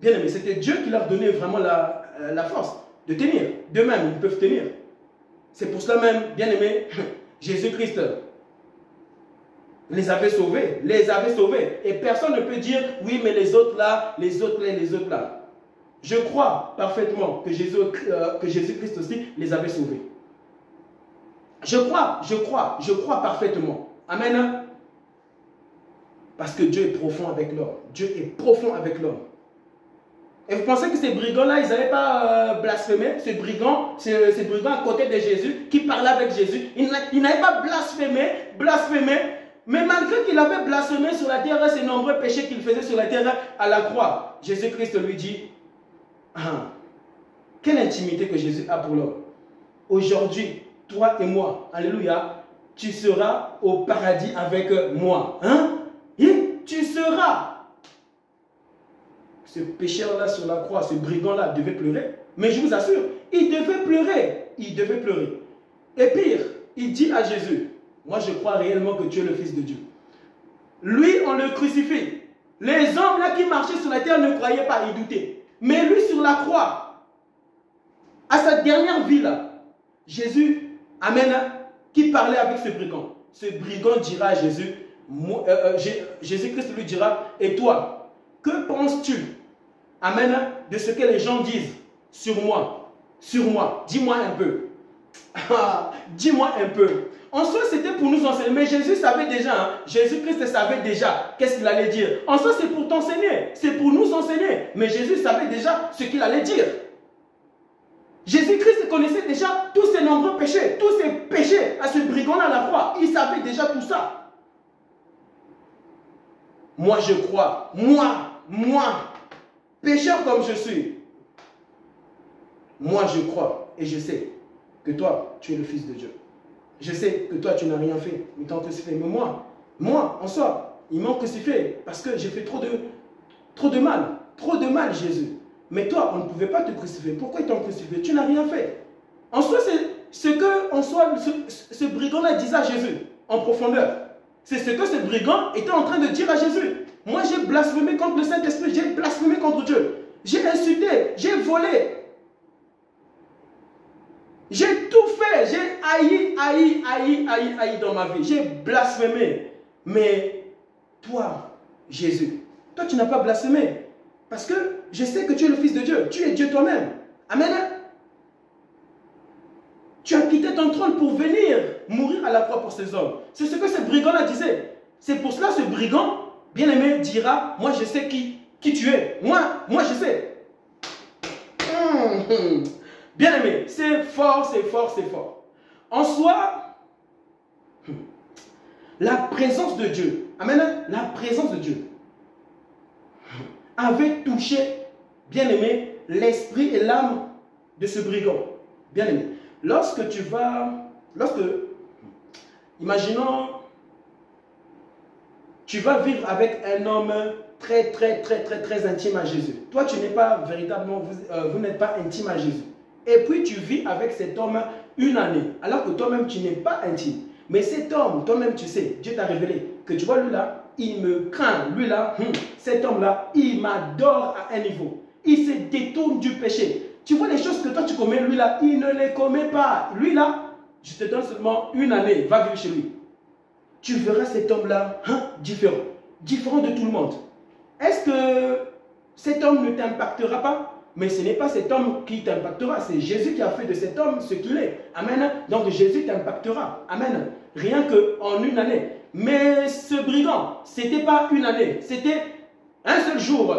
Speaker 1: bien aimé, c'était Dieu qui leur donnait vraiment la force de tenir. D'eux-mêmes, ils peuvent tenir. C'est pour cela même, bien aimé, Jésus-Christ les avait sauvés. Et personne ne peut dire, oui, mais les autres là. Je crois parfaitement que Jésus-Christ aussi les avait sauvés. Je crois parfaitement. Amen. Parce que Dieu est profond avec l'homme. Et vous pensez que ces brigands-là, ils n'avaient pas blasphémé? Ces brigands à côté de Jésus, qui parlaient avec Jésus, ils n'avaient pas blasphémé. Mais malgré qu'il avait blasphémé sur la terre, ces nombreux péchés qu'il faisait sur la terre à la croix, Jésus-Christ lui dit, quelle intimité que Jésus a pour l'homme. Aujourd'hui, toi et moi, alléluia, tu seras au paradis avec moi. Hein? Et tu seras. Ce pécheur-là sur la croix, ce brigand-là devait pleurer. Mais je vous assure, il devait pleurer. Et pire, il dit à Jésus, moi je crois réellement que tu es le Fils de Dieu. Lui, on le crucifie. Les hommes là qui marchaient sur la terre ne croyaient pas, ils doutaient. Mais lui sur la croix, à sa dernière vie là, Jésus, amen, qui parlait avec ce brigand. Ce brigand dira à Jésus, Jésus-Christ lui dira, et toi, que penses-tu, amen, de ce que les gens disent sur moi? Sur moi, dis-moi un peu. Dis-moi un peu. En soi, c'était pour nous enseigner. Mais Jésus savait déjà, hein, Jésus-Christ savait déjà qu'est-ce qu'il allait dire. En soi, c'est pour t'enseigner. C'est pour nous enseigner. Mais Jésus savait déjà ce qu'il allait dire. Jésus-Christ connaissait déjà tous ses nombreux péchés. Tous ses péchés à ce brigand à la croix. Il savait déjà tout ça. Moi, je crois. Moi, pécheur comme je suis. Moi, je crois et je sais que toi, tu es le Fils de Dieu. Je sais que toi, tu n'as rien fait, mais t'as crucifié. Mais moi, en soi, ils m'ont crucifié parce que j'ai fait trop de mal, Jésus. Mais toi, on ne pouvait pas te crucifier. Pourquoi ils t'ont crucifié? Tu n'as rien fait. En soi, c'est ce que, en soi, ce brigand-là disait à Jésus, en profondeur. C'est ce que ce brigand était en train de dire à Jésus. Moi, j'ai blasphémé contre le Saint-Esprit, j'ai blasphémé contre Dieu. J'ai insulté, j'ai volé. J'ai tout fait, j'ai haï dans ma vie. J'ai blasphémé. Mais toi, Jésus, toi tu n'as pas blasphémé. Parce que je sais que tu es le Fils de Dieu. Tu es Dieu toi-même. Amen. Tu as quitté ton trône pour venir mourir à la croix pour ces hommes. C'est ce que ce brigand-là disait. C'est pour cela que ce brigand, bien-aimé, dira, moi je sais qui tu es. Moi je sais. Bien-aimé, c'est fort, c'est fort, c'est fort. En soi, la présence de Dieu, amen, la présence de Dieu avait touché, bien-aimé, l'esprit et l'âme de ce brigand. Bien-aimé, imaginons, tu vas vivre avec un homme très intime à Jésus. Toi, tu n'es pas véritablement, vous n'êtes pas intime à Jésus. Et puis tu vis avec cet homme une année, alors que toi-même tu n'es pas intime. Mais cet homme, toi-même tu sais, Dieu t'a révélé que tu vois lui là, il me craint. Lui là, cet homme-là, il m'adore à un niveau. Il se détourne du péché. Tu vois les choses que toi tu commets, lui là, il ne les commet pas. Lui là, je te donne seulement une année, va vivre chez lui. Tu verras cet homme-là différent de tout le monde. Est-ce que cet homme ne t'impactera pas? Mais ce n'est pas cet homme qui t'impactera, c'est Jésus qui a fait de cet homme ce qu'il est. Amen. Donc Jésus t'impactera. Amen. Rien qu'en une année. Mais ce brigand, ce n'était pas une année, c'était un seul jour.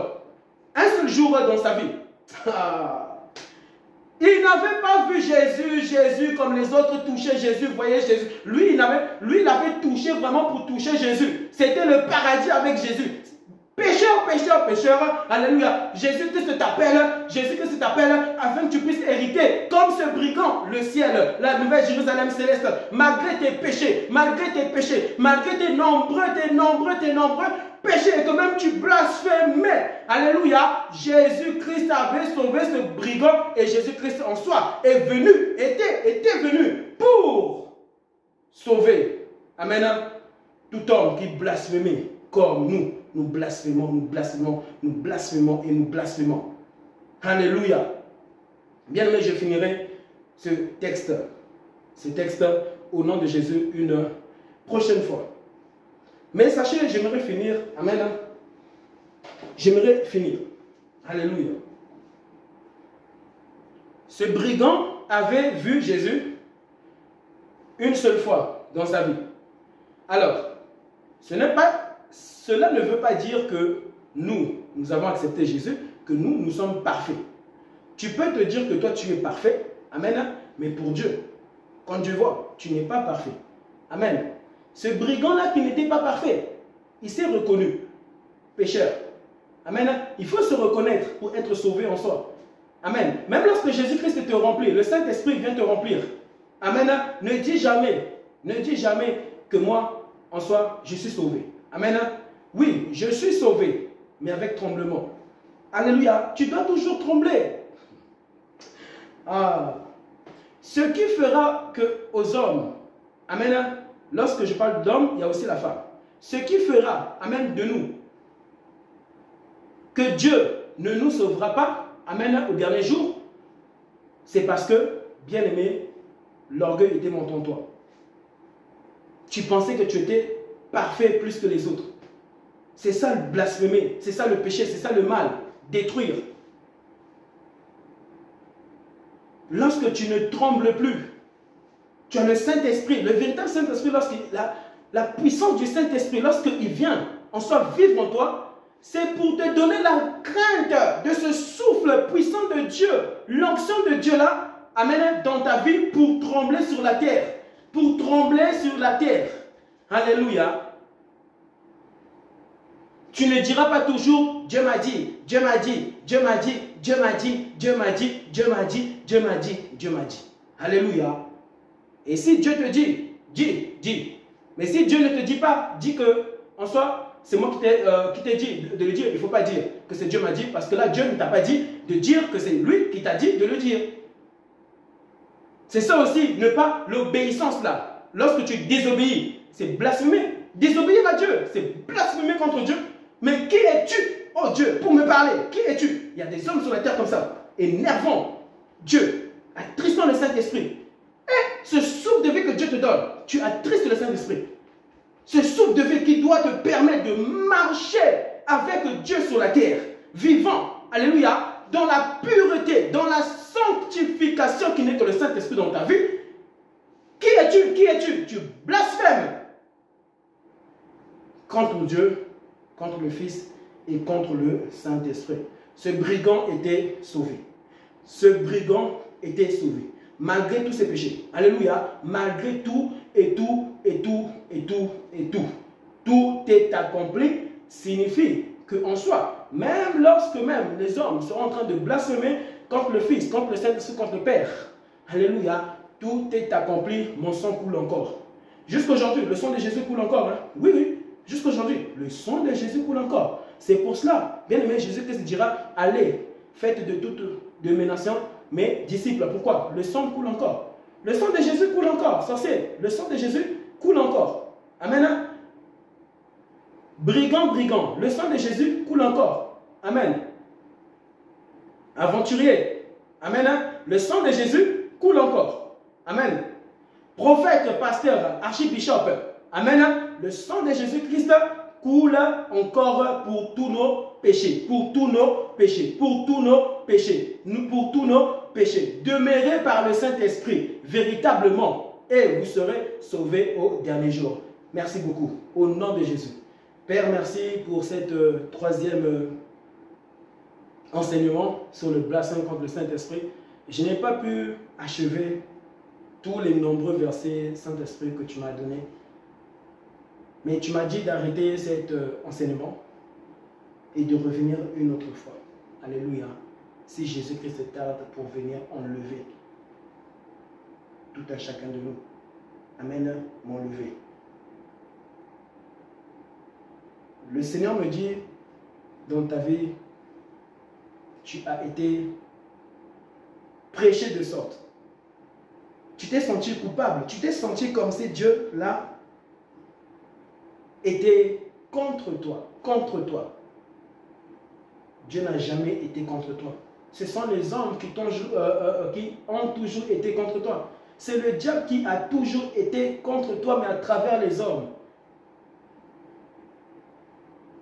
Speaker 1: Un seul jour dans sa vie. Il n'avait pas vu Jésus comme les autres touchaient Jésus, voyez Jésus. Lui, il avait touché vraiment pour toucher Jésus. C'était le paradis avec Jésus. Pécheur, alléluia. Jésus-Christ t'appelle afin que tu puisses hériter, comme ce brigand, le ciel, la nouvelle Jérusalem céleste, malgré tes péchés, malgré tes nombreux péchés, et que même tu blasphémais. Alléluia. Jésus-Christ avait sauvé ce brigand, et Jésus-Christ en soi est venu, était venu pour sauver. Amen. Tout homme qui blasphémait comme nous. Nous blasphémons. Alléluia. Bien aimé, je finirai ce texte au nom de Jésus une prochaine fois. Mais sachez, j'aimerais finir. Amen. J'aimerais finir. Alléluia. Ce brigand avait vu Jésus une seule fois dans sa vie. Alors, cela ne veut pas dire que nous avons accepté Jésus, que nous sommes parfaits. Tu peux te dire que toi tu es parfait, amen, mais pour Dieu, quand Dieu voit, tu n'es pas parfait. Amen. Ce brigand-là qui n'était pas parfait, il s'est reconnu pécheur. Amen. Il faut se reconnaître pour être sauvé en soi. Amen. Même lorsque Jésus-Christ te remplit, le Saint-Esprit vient te remplir. Amen. Ne dis jamais que moi, en soi, je suis sauvé. Amen. Oui, je suis sauvé, mais avec tremblement. Alléluia. Tu dois toujours trembler. Ce qui fera que aux hommes, amen, lorsque je parle d'homme, il y a aussi la femme. Ce qui fera, amen, de nous, que Dieu ne nous sauvera pas, amen, au dernier jour, c'est parce que, bien aimé, l'orgueil était monté en toi. Tu pensais que tu étais parfait plus que les autres. C'est ça le blasphémer, c'est ça le péché, c'est ça le mal, détruire. Lorsque tu ne trembles plus, tu as le Saint-Esprit, le véritable Saint-Esprit, la puissance du Saint-Esprit, lorsqu'il vient en soi vivre en toi, c'est pour te donner la crainte de ce souffle puissant de Dieu, l'onction de Dieu là, amène dans ta vie pour trembler sur la terre. Pour trembler sur la terre. Alléluia. Tu ne diras pas toujours Dieu m'a dit, Dieu m'a dit, Dieu m'a dit, Dieu m'a dit, Dieu m'a dit, Dieu m'a dit, Dieu m'a dit, Dieu m'a dit. Alléluia. Et si Dieu te dit, dis. Mais si Dieu ne te dit pas, dis que en soi, c'est moi qui t'ai dit de le dire. Il ne faut pas dire que c'est Dieu m'a dit, parce que là, Dieu ne t'a pas dit de dire que c'est lui qui t'a dit de le dire. C'est ça aussi, ne pas l'obéissance là. Lorsque tu désobéis, c'est blasphémer. Désobéir à Dieu, c'est blasphémer contre Dieu. Mais qui es-tu, oh Dieu, pour me parler? Qui es-tu? Il y a des hommes sur la terre comme ça, énervant Dieu, attristant le Saint-Esprit. Et ce souffle de vie que Dieu te donne, tu attristes le Saint-Esprit. Ce souffle de vie qui doit te permettre de marcher avec Dieu sur la terre, vivant, alléluia, dans la pureté, dans la sanctification qui n'est que le Saint-Esprit dans ta vie. Qui es-tu? Qui es-tu? Tu blasphèmes contre Dieu, contre le Fils et contre le Saint-Esprit. Ce brigand était sauvé. Ce brigand était sauvé. Malgré tous ses péchés. Alléluia. Malgré tout et tout et tout et tout et tout. Tout est accompli signifie qu'en soi, même lorsque même les hommes seront en train de blasphémer contre le Fils, contre le Saint-Esprit, contre le Père. Alléluia. Tout est accompli, mon sang coule encore. Jusqu'aujourd'hui, le sang de Jésus coule encore. Hein? Oui, oui. Jusqu'aujourd'hui, le sang de Jésus coule encore. C'est pour cela, bien aimé, Jésus-Christ dira, allez, faites de toutes dominations mes disciples. Pourquoi? Le sang coule encore. Le sang de Jésus coule encore. Sorcier, le sang de Jésus coule encore. Amen. Brigand, le sang de Jésus coule encore. Amen. Aventurier, amen. Le sang de Jésus coule encore. Amen. Prophète, pasteur, archibishop, amen. Le sang de Jésus-Christ coule encore pour tous nos péchés, pour tous nos péchés, pour tous nos péchés, pour tous nos péchés. Demeurez par le Saint-Esprit, véritablement, et vous serez sauvés au dernier jour. Merci beaucoup, au nom de Jésus. Père, merci pour cette troisième enseignement sur le blasphème contre le Saint-Esprit. Je n'ai pas pu achever tous les nombreux versets Saint-Esprit que tu m'as donnés. Mais tu m'as dit d'arrêter cet enseignement et de revenir une autre fois. Alléluia. Si Jésus-Christ tarde pour venir enlever tout un chacun de nous. Amen, m'enlever. Le Seigneur me dit, dans ta vie, tu as été prêché de sorte. Tu t'es senti coupable. Tu t'es senti comme si Dieu, là, était contre toi, contre toi. Dieu n'a jamais été contre toi. Ce sont les hommes qui ont toujours été contre toi. C'est le diable qui a toujours été contre toi, mais à travers les hommes.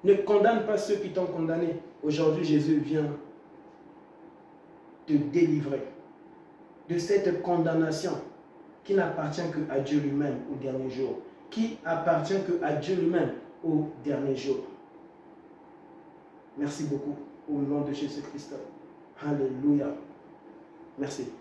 Speaker 1: Ne condamne pas ceux qui t'ont condamné. Aujourd'hui, Jésus vient te délivrer de cette condamnation qui n'appartient qu'à Dieu lui-même au dernier jour. Qui appartient qu'à Dieu lui-même au dernier jour. Merci beaucoup au nom de Jésus-Christ. Alléluia. Merci.